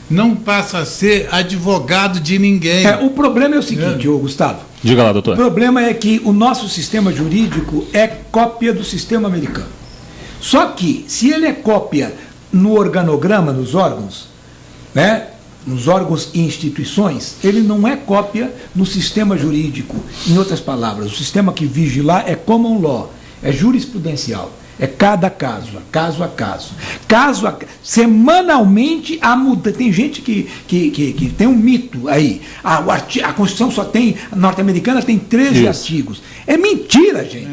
Não passa a ser advogado de ninguém. O problema é o seguinte, Gustavo. Diga lá, doutor. O problema é que o nosso sistema jurídico é cópia do sistema americano. Só que, se ele é cópia no organograma, nos órgãos, né, nos órgãos e instituições, ele não é cópia no sistema jurídico. Em outras palavras, o sistema que vige lá é common law, é jurisprudencial. É cada caso a caso. Semanalmente há mudança. Tem gente que tem um mito aí. A Constituição só tem, a norte-americana tem 13 artigos. É mentira, gente.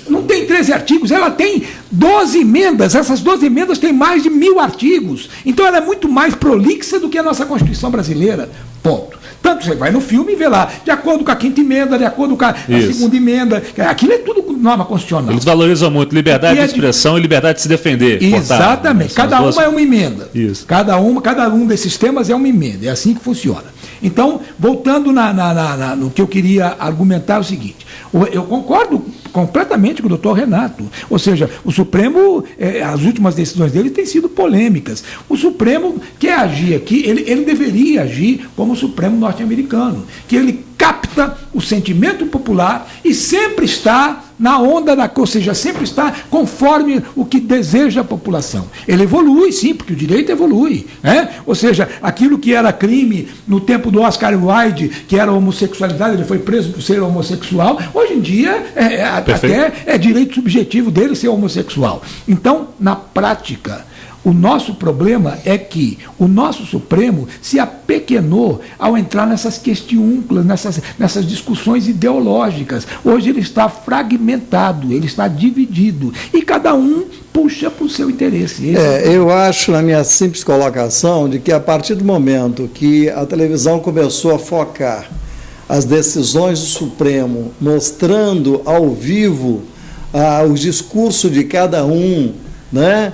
Não tem 13 artigos, ela tem 12 emendas. Essas 12 emendas têm mais de 1000 artigos. Então ela é muito mais prolixa do que a nossa Constituição brasileira. Ponto. Tanto você vai no filme e vê lá, de acordo com a 5ª emenda, de acordo com a 2ª emenda. Aquilo é tudo norma constitucional. Eles valorizam muito liberdade de expressão e liberdade de se defender. Exatamente. Cada uma é uma emenda. Isso. Cada um desses temas é uma emenda. É assim que funciona. Então, voltando no que eu queria argumentar é o seguinte. Eu concordo completamente com o doutor Renato. Ou seja, o Supremo, as últimas decisões dele têm sido polêmicas. O Supremo quer agir aqui, ele deveria agir como o Supremo norte-americano, que ele capta o sentimento popular e sempre está na onda ou seja, sempre está conforme o que deseja a população. Ele evolui, sim, porque o direito evolui. Ou seja, aquilo que era crime no tempo do Oscar Wilde, que era homossexualidade, ele foi preso por ser homossexual, hoje em dia até é direito subjetivo dele ser homossexual. Então, na prática, o nosso problema é que o nosso Supremo se apequenou ao entrar nessas questiúnculas, nessas discussões ideológicas. Hoje ele está fragmentado, ele está dividido, e cada um puxa para o seu interesse. Eu acho, na minha simples colocação, de que a partir do momento que a televisão começou a focar as decisões do Supremo, mostrando ao vivo o discurso de cada um, né?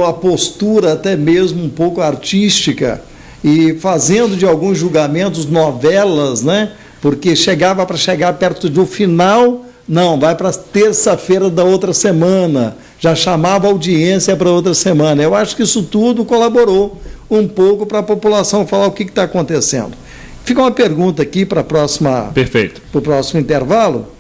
A postura até mesmo um pouco artística e fazendo de alguns julgamentos novelas, né? Porque chegava para chegar perto do final, não, vai para terça-feira da outra semana, já chamava audiência para outra semana. Eu acho que isso tudo colaborou um pouco para a população falar o que está acontecendo. Fica uma pergunta aqui para o próximo intervalo.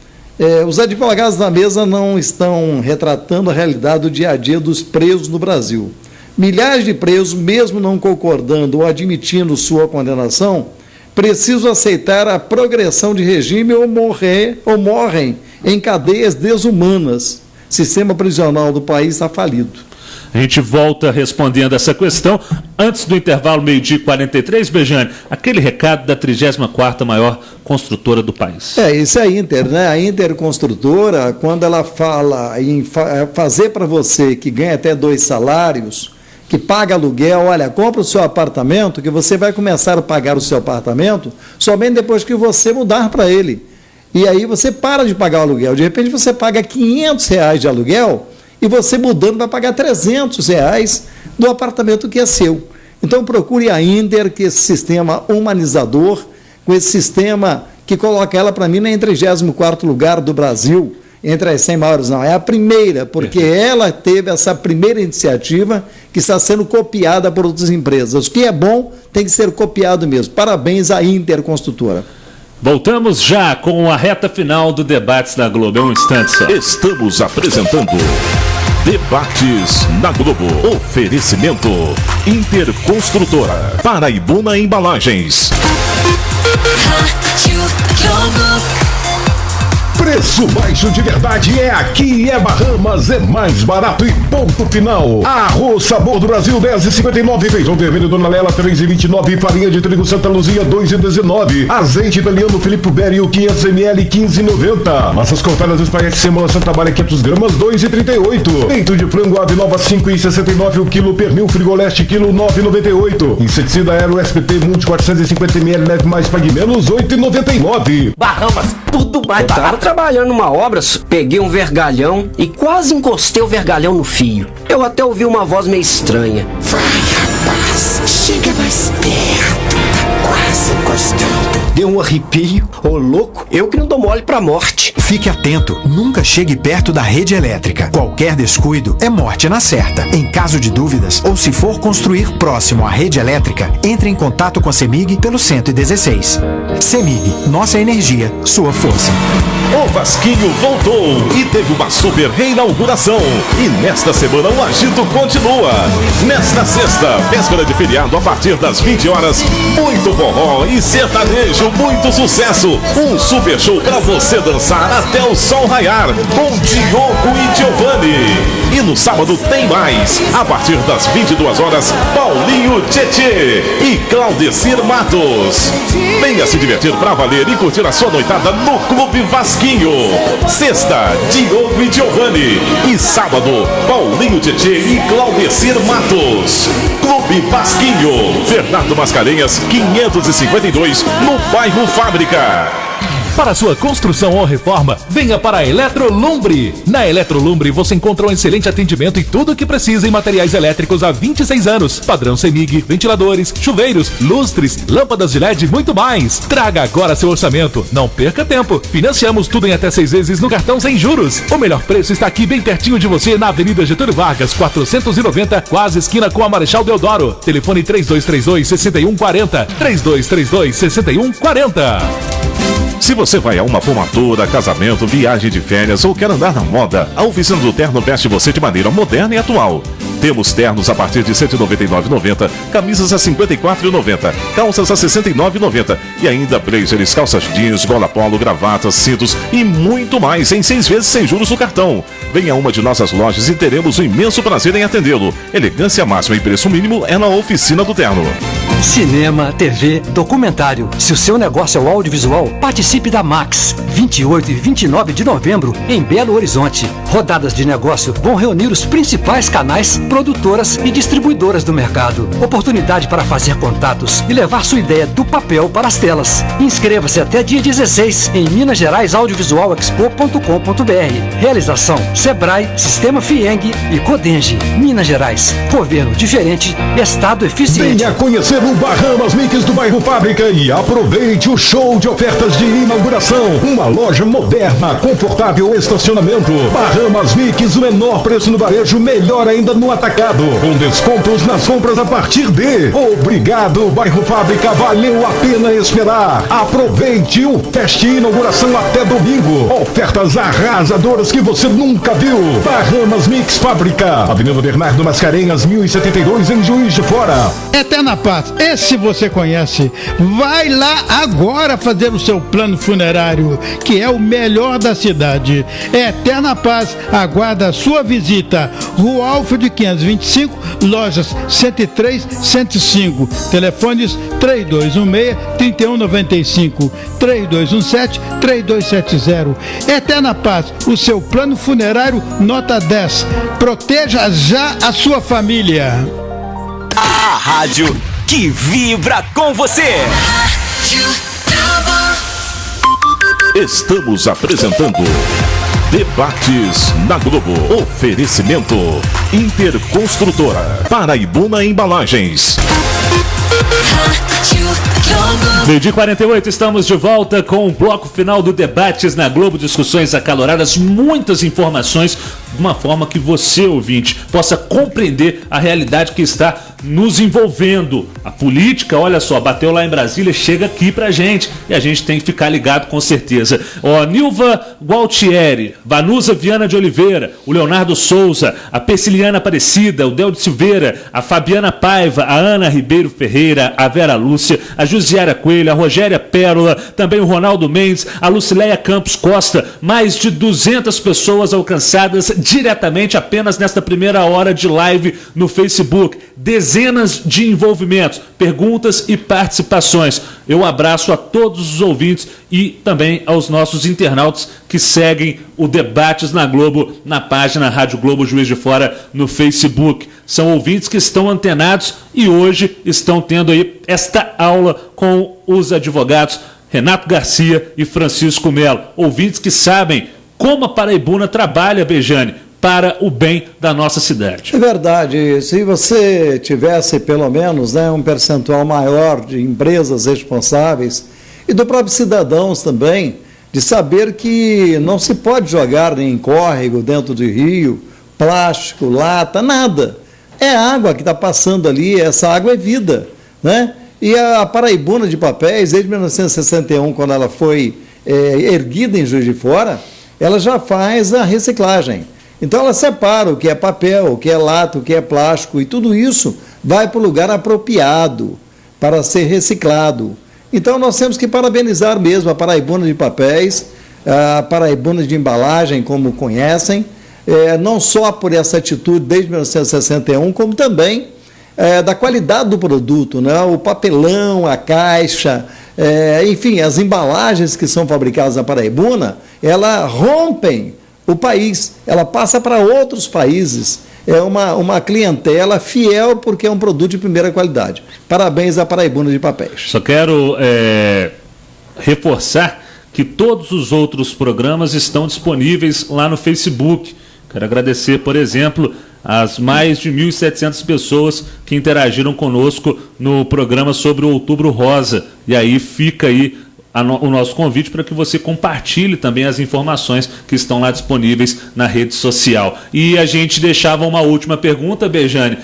Os advogados da mesa não estão retratando a realidade do dia a dia dos presos no Brasil. Milhares de presos, mesmo não concordando ou admitindo sua condenação, precisam aceitar a progressão de regime ou morrem em cadeias desumanas. O sistema prisional do país está falido. A gente volta respondendo essa questão. Antes do intervalo, 12h43, Bejane, aquele recado da 34ª maior construtora do país. Isso é a Inter, né? A Inter Construtora, quando ela fala em fazer para você que ganha até 2 salários, que paga aluguel, olha, compra o seu apartamento, que você vai começar a pagar o seu apartamento somente depois que você mudar para ele. E aí você para de pagar o aluguel. De repente você paga R$500 de aluguel, e você mudando vai pagar R$300 do apartamento que é seu. Então procure a Inter, que esse sistema humanizador, com esse sistema que coloca ela, para mim, em 34º lugar do Brasil, entre as 100 maiores, não, é a primeira, porque ela teve essa primeira iniciativa que está sendo copiada por outras empresas. O que é bom tem que ser copiado mesmo. Parabéns à Inter Construtora. Voltamos já com a reta final do Debates da Globo. É um instante só. Estamos apresentando Debates na Globo. Oferecimento Interconstrutora, Paraibuna Embalagens. Preço baixo de verdade é aqui, é Bahamas, é mais barato e ponto final. Arroz Sabor do Brasil, R$10,59. Feijão vermelho Dona Lela, R$3,29. Farinha de trigo Santa Luzia, R$2,19. Azeite italiano Filippo Berio, 500 ml, R$15,90. Massas cortadas espaguete Semana Santa Maria, 500 gramas, R$2,38. Peito de frango Ave Nova, R$5,69 o quilo. Pernil Frigoleste, quilo, R$9,98. Inseticida Aero SPT Multi, 450 ml, leve mais, pague menos, R$8,99. Bahamas, tudo mais barato. Trabalhando numa obra, peguei um vergalhão e quase encostei o vergalhão no fio. Eu até ouvi uma voz meio estranha. Vai, rapaz, chega mais perto. quase encostando. Deu um arrepio. Ô, louco, eu que não dou mole pra morte. Fique atento, nunca chegue perto da rede elétrica. Qualquer descuido é morte na certa. Em caso de dúvidas, ou se for construir próximo à rede elétrica, entre em contato com a CEMIG pelo 116. CEMIG, nossa energia, sua força. O Vasquinho voltou e teve uma super reinauguração. E nesta semana o agito continua. Nesta sexta, véspera de feriado, a partir das 20 horas, muito forró e sertanejo, muito sucesso. Um super show pra você dançar até o sol raiar, com Diogo e Giovanni. E no sábado tem mais. A partir das 22 horas, Paulinho Tietê e Claudecir Matos. Venha se divertir pra valer e curtir a sua noitada no Clube Vasquinho. Sexta, Diogo e Giovanni. E sábado, Paulinho Tietê e Claudecir Matos. Clube Vasquinho, Fernando Mascarenhas, 552, no bairro Fábrica. Para sua construção ou reforma, venha para a Eletrolumbre. Na Eletrolumbre você encontra um excelente atendimento e tudo o que precisa em materiais elétricos há 26 anos. Padrão CEMIG, ventiladores, chuveiros, lustres, lâmpadas de LED e muito mais. Traga agora seu orçamento. Não perca tempo. Financiamos tudo em até 6 vezes no cartão sem juros. O melhor preço está aqui bem pertinho de você na Avenida Getúlio Vargas, 490, quase esquina com a Marechal Deodoro. Telefone 3232-6140. 3232-6140. Se você vai a uma formatura, casamento, viagem de férias ou quer andar na moda, a Oficina do Terno veste você de maneira moderna e atual. Temos ternos a partir de R$ 199,90, camisas a R$ 54,90, calças a R$ 69,90 e ainda blazers, calças jeans, gola polo, gravatas, cintos e muito mais em 6 vezes sem juros no cartão. Venha a uma de nossas lojas e teremos o imenso prazer em atendê-lo. Elegância máxima e preço mínimo é na Oficina do Terno. Cinema, TV, documentário. Se o seu negócio é o audiovisual, participe da Max. 28 e 29 de novembro, em Belo Horizonte. Rodadas de negócio vão reunir os principais canais, produtoras e distribuidoras do mercado. Oportunidade para fazer contatos e levar sua ideia do papel para as telas. Inscreva-se até dia 16 em Minas Gerais Audiovisualexpo.com.br. Realização: Sebrae, Sistema Fieng e Codenge. Minas Gerais. Governo diferente, Estado eficiente. Venha conhecer o Bahamas Mix do bairro Fábrica e aproveite o show de ofertas de inauguração. Uma loja moderna, confortável estacionamento. Bahamas Mix, o menor preço no varejo, melhor ainda no atacado. Com descontos nas compras a partir de... Obrigado, bairro Fábrica, valeu a pena esperar. Aproveite o festa e inauguração até domingo. Ofertas arrasadoras que você nunca viu. Bahamas Mix Fábrica, Avenida Bernardo Mascarenhas, 1072, em Juiz de Fora. Eterna Paz, esse você conhece. Vai lá agora fazer o seu plano funerário, que é o melhor da cidade. Eterna Paz aguarda a sua visita. Rua Alfredo 525, lojas 103, 105. Telefones 3216-3195, 3217-3270. Eterna Paz, o seu plano funerário nota 10. Proteja já a sua família. A rádio que vibra com você. Estamos apresentando Debates na Globo. Oferecimento Interconstrutora, Paraibuna Embalagens. Meio dia 48, estamos de volta com o bloco final do Debates na Globo. Discussões acaloradas, muitas informações, de uma forma que você, ouvinte, possa compreender a realidade que está nos envolvendo. A política, olha só, bateu lá em Brasília, chega aqui pra gente e a gente tem que ficar ligado com certeza. Nilva Gualtieri, Vanusa Viana de Oliveira, o Leonardo Souza, a Persiliana Aparecida, o Del de Silveira, a Fabiana Paiva, a Ana Ribeiro Ferreira, a Vera Lúcia, a Jusiara Coelho, a Rogéria Pérola, também o Ronaldo Mendes, a Lucileia Campos Costa, mais de 200 pessoas alcançadas diretamente apenas nesta primeira hora de live no Facebook. Dezenas de envolvimentos, perguntas e participações. Eu abraço a todos os ouvintes e também aos nossos internautas que seguem o Debates na Globo na página Rádio Globo Juiz de Fora no Facebook. São ouvintes que estão antenados e hoje estão tendo aí esta aula com os advogados Renato Garcia e Francisco Melo. Ouvintes que sabem como a Paraibuna trabalha, Bejane, para o bem da nossa cidade. É verdade. Se você tivesse pelo menos, né, um percentual maior de empresas responsáveis e do próprio cidadãos também, de saber que não se pode jogar em córrego, dentro de rio, plástico, lata, nada. É água que está passando ali, essa água é vida, né? E a Paraibuna de Papéis, desde 1961, quando ela foi erguida em Juiz de Fora, ela já faz a reciclagem. Então ela separa o que é papel, o que é lata, o que é plástico, e tudo isso vai para o lugar apropriado para ser reciclado. Então nós temos que parabenizar mesmo a Paraibuna de Papéis, a Paraibuna de Embalagem, como conhecem, não só por essa atitude desde 1961, como também da qualidade do produto, né? O papelão, a caixa, enfim, as embalagens que são fabricadas na Paraibuna, elas rompem o país, ela passa para outros países. É uma clientela fiel porque é um produto de primeira qualidade. Parabéns à Paraibuna de Papéis. Só quero reforçar que todos os outros programas estão disponíveis lá no Facebook. Quero agradecer, por exemplo, as mais de 1.700 pessoas que interagiram conosco no programa sobre o Outubro Rosa. E aí fica aí o nosso convite para que você compartilhe também as informações que estão lá disponíveis na rede social. E a gente deixava uma última pergunta, Bejane.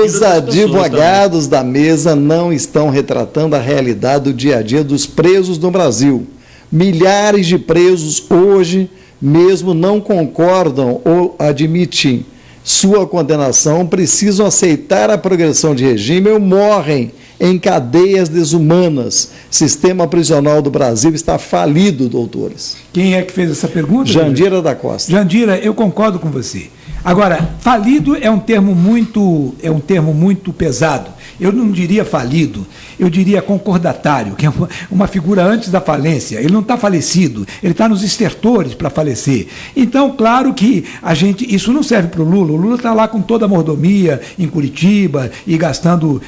Os advogados da mesa não estão retratando a realidade do dia a dia dos presos no Brasil. Milhares de presos hoje mesmo não concordam ou admitem sua condenação, precisam aceitar a progressão de regime ou morrem em cadeias desumanas. Sistema prisional do Brasil está falido, doutores. Quem é que fez essa pergunta? Jandira da Costa. Jandira, eu concordo com você. Agora, falido é um termo muito pesado. Eu não diria falido, eu diria concordatário, que é uma figura antes da falência. Ele não está falecido, ele está nos estertores para falecer. Então, claro que isso não serve para o Lula. O Lula está lá com toda a mordomia em Curitiba e gastando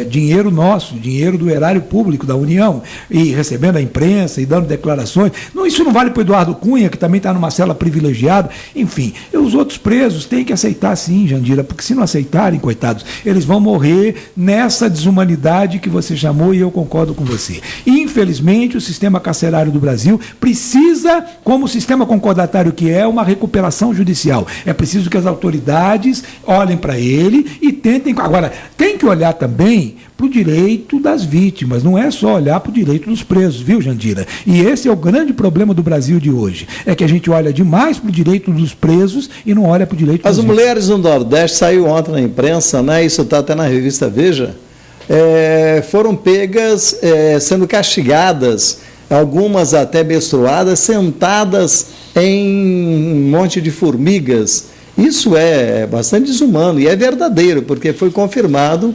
dinheiro nosso, dinheiro do erário público da União, e recebendo a imprensa e dando declarações. Não, isso não vale para o Eduardo Cunha, que também está numa cela privilegiada. Enfim, os outros presos têm que aceitar sim, Jandira, porque se não aceitarem, coitados, eles vão morrer nessa desumanidade que você chamou, e eu concordo com você. Infelizmente, o sistema carcerário do Brasil precisa, como sistema concordatário que é, uma recuperação judicial. É preciso que as autoridades olhem para ele e tentem... Agora, tem que olhar também para o direito das vítimas, não é só olhar para o direito dos presos, viu, Jandira? E esse é o grande problema do Brasil de hoje, é que a gente olha demais para o direito dos presos e não olha para o direito das vítimas. As mulheres no Nordeste, saiu ontem na imprensa, né, isso está até na revista Veja, foram pegas sendo castigadas, algumas até menstruadas, sentadas em um monte de formigas. Isso é bastante desumano e é verdadeiro, porque foi confirmado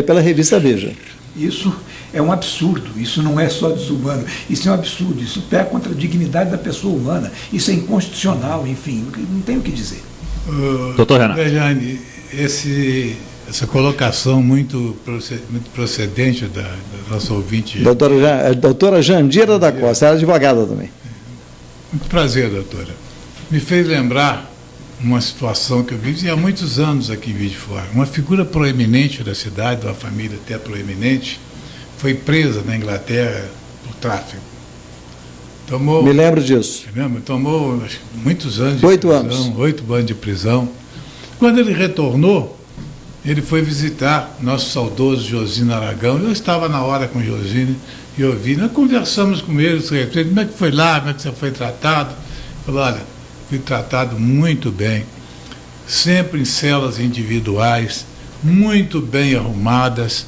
pela revista Veja. Isso é um absurdo, isso não é só desumano, isso é um absurdo, isso pega contra a dignidade da pessoa humana, isso é inconstitucional, enfim, não tem o que dizer. Doutor Renato. Bejane, essa colocação muito procedente da nossa ouvinte. Doutora Jandira da Costa, ela é advogada também. Muito prazer, doutora. Me fez lembrar uma situação que eu vivi há muitos anos aqui em Juiz de Fora. Uma figura proeminente da cidade, uma família até proeminente, foi presa na Inglaterra por tráfico. Me lembro disso. Tomou muitos anos de 8 anos. 8 anos de prisão. Quando ele retornou, ele foi visitar nosso saudoso Josino Aragão. Eu estava na hora com o Josino e ouvi. Nós conversamos com ele, como é que foi lá, como é que você foi tratado. Ele falou, olha, fui tratado muito bem, sempre em celas individuais, muito bem arrumadas,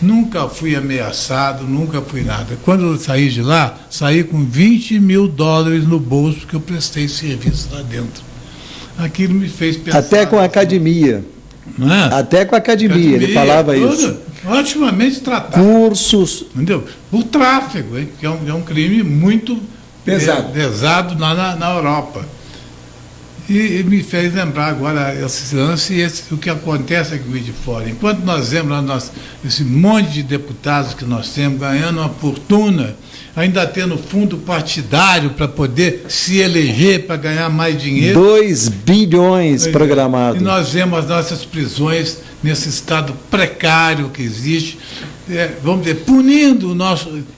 nunca fui ameaçado, nunca fui nada. Quando eu saí de lá, saí com $20 mil no bolso, porque eu prestei serviço lá dentro. Aquilo me fez pensar... Até com a academia. Não é? Até com a academia, ele falava isso. Otimamente tratado. Cursos. Entendeu? O tráfico, hein, que é um crime muito pesado lá na Europa. E me fez lembrar agora esse lance e o que acontece aqui de fora. Enquanto nós vemos lá esse monte de deputados que nós temos ganhando uma fortuna, ainda tendo fundo partidário para poder se eleger, para ganhar mais dinheiro. 2 bilhões programados. E nós vemos as nossas prisões nesse estado precário que existe, vamos dizer, punindo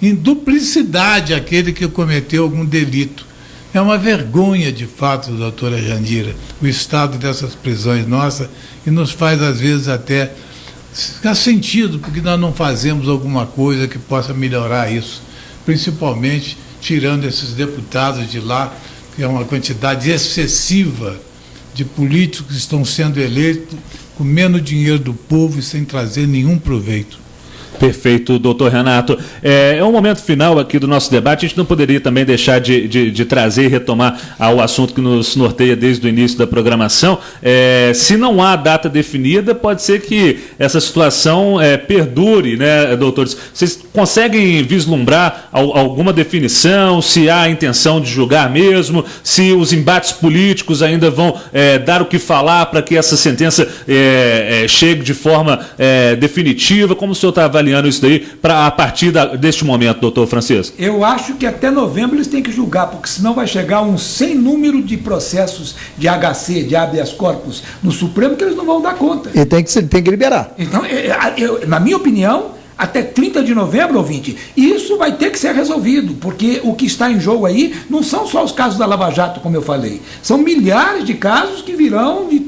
em duplicidade aquele que cometeu algum delito. É uma vergonha, de fato, doutora Jandira, o estado dessas prisões nossas, e nos faz, às vezes, até ficar sentido, porque nós não fazemos alguma coisa que possa melhorar isso, principalmente tirando esses deputados de lá, que é uma quantidade excessiva de políticos que estão sendo eleitos, comendo dinheiro do povo e sem trazer nenhum proveito. Perfeito, doutor Renato. É um momento final aqui do nosso debate. A gente não poderia também deixar de trazer e retomar o assunto que nos norteia desde o início da programação. Se não há data definida, pode ser que essa situação perdure, né, doutores? Vocês conseguem vislumbrar alguma definição, se há a intenção de julgar mesmo, se os embates políticos ainda vão dar o que falar para que essa sentença chegue de forma definitiva? Como o senhor está avaliando isso daí a partir deste momento, doutor Francisco? Eu acho que até novembro eles têm que julgar, porque senão vai chegar um sem número de processos de HC, de habeas corpus no Supremo, que eles não vão dar conta. E tem que liberar. Então, na minha opinião, até 30 de novembro, ouvinte, isso vai ter que ser resolvido, porque o que está em jogo aí não são só os casos da Lava Jato, como eu falei, são milhares de casos que virão de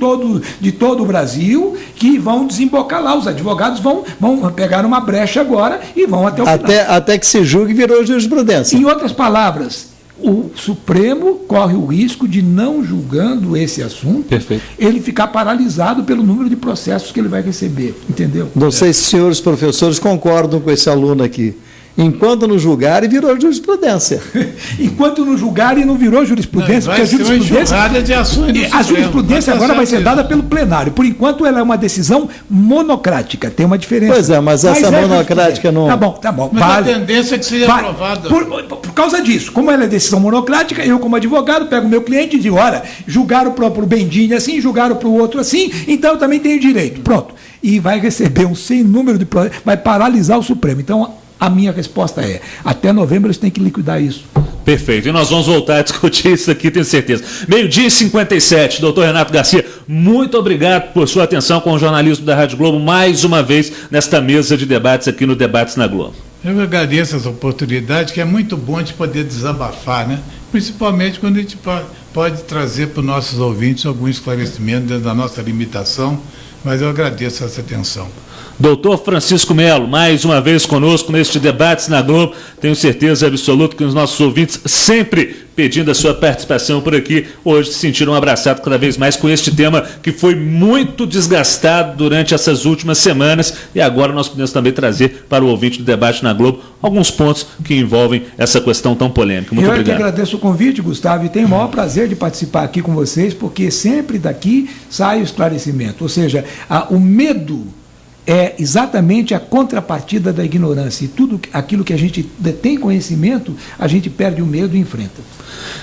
todo o Brasil, que vão desembocar lá. Os advogados vão pegar uma brecha agora e vão até o final. Até que se julgue, virou jurisprudência. Em outras palavras, o Supremo corre o risco de, não julgando esse assunto, ele ficar paralisado pelo número de processos que ele vai receber, entendeu? Não sei se os senhores professores concordam com esse aluno aqui. Enquanto não julgarem, virou jurisprudência. Enquanto não julgarem, não virou jurisprudência, porque a jurisprudência, de ações a jurisprudência agora vai ser dada pelo plenário. Por enquanto, ela é uma decisão monocrática, tem uma diferença. Pois é, mas essa monocrática não... Tá bom. Mas a tendência é que seja aprovada. Por causa disso, como ela é decisão monocrática, eu, como advogado, pego o meu cliente e digo, olha, julgaram para o Bendini assim, julgaram para o outro assim, então eu também tenho direito. Pronto. E vai receber um sem número de processos, vai paralisar o Supremo. Então, a minha resposta é, até novembro eles têm que liquidar isso. Perfeito, e nós vamos voltar a discutir isso aqui, tenho certeza. 12h57, doutor Renato Garcia, muito obrigado por sua atenção com o jornalismo da Rádio Globo, mais uma vez nesta mesa de debates aqui no Debates na Globo. Eu agradeço essa oportunidade, que é muito bom de poder desabafar, né? Principalmente quando a gente pode trazer para os nossos ouvintes algum esclarecimento dentro da nossa limitação, mas eu agradeço essa atenção. Doutor Francisco Melo, mais uma vez conosco neste Debates na Globo. Tenho certeza absoluta que os nossos ouvintes, sempre pedindo a sua participação por aqui, hoje se sentiram abraçados cada vez mais com este tema que foi muito desgastado durante essas últimas semanas, e agora nós podemos também trazer para o ouvinte do Debate na Globo alguns pontos que envolvem essa questão tão polêmica. Muito obrigado. Eu que agradeço o convite, Gustavo, e tenho o maior prazer de participar aqui com vocês, porque sempre daqui sai o esclarecimento, ou seja, o medo é exatamente a contrapartida da ignorância, e tudo aquilo que a gente tem conhecimento, a gente perde o medo e enfrenta.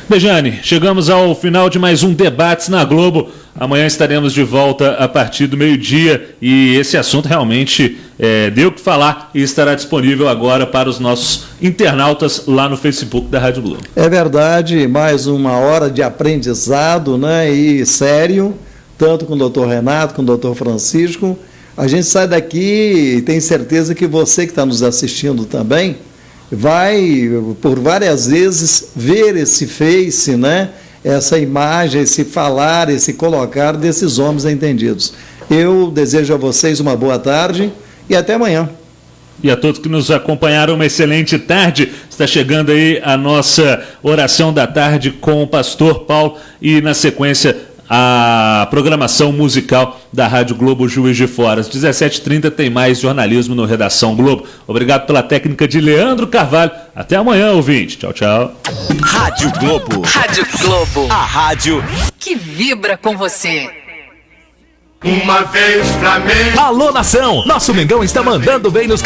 Bejane, chegamos ao final de mais um Debates na Globo. Amanhã estaremos de volta a partir do meio-dia, e esse assunto realmente deu o que falar e estará disponível agora para os nossos internautas lá no Facebook da Rádio Globo. É verdade, mais uma hora de aprendizado, né, e sério, tanto com o doutor Renato, com o doutor Francisco. A gente sai daqui e tem certeza que você que está nos assistindo também vai, por várias vezes, ver esse face, né? Essa imagem, esse falar, esse colocar desses homens entendidos. Eu desejo a vocês uma boa tarde e até amanhã. E a todos que nos acompanharam, uma excelente tarde. Está chegando aí a nossa oração da tarde com o pastor Paulo e, na sequência, a programação musical da Rádio Globo Juiz de Fora. Às 17h30 tem mais jornalismo no Redação Globo. Obrigado pela técnica de Leandro Carvalho. Até amanhã, ouvinte. Tchau, tchau. Rádio Globo. Rádio Globo. A rádio que vibra com você. Uma vez Flamengo. Alô, nação! Nosso Mengão está mandando bem nos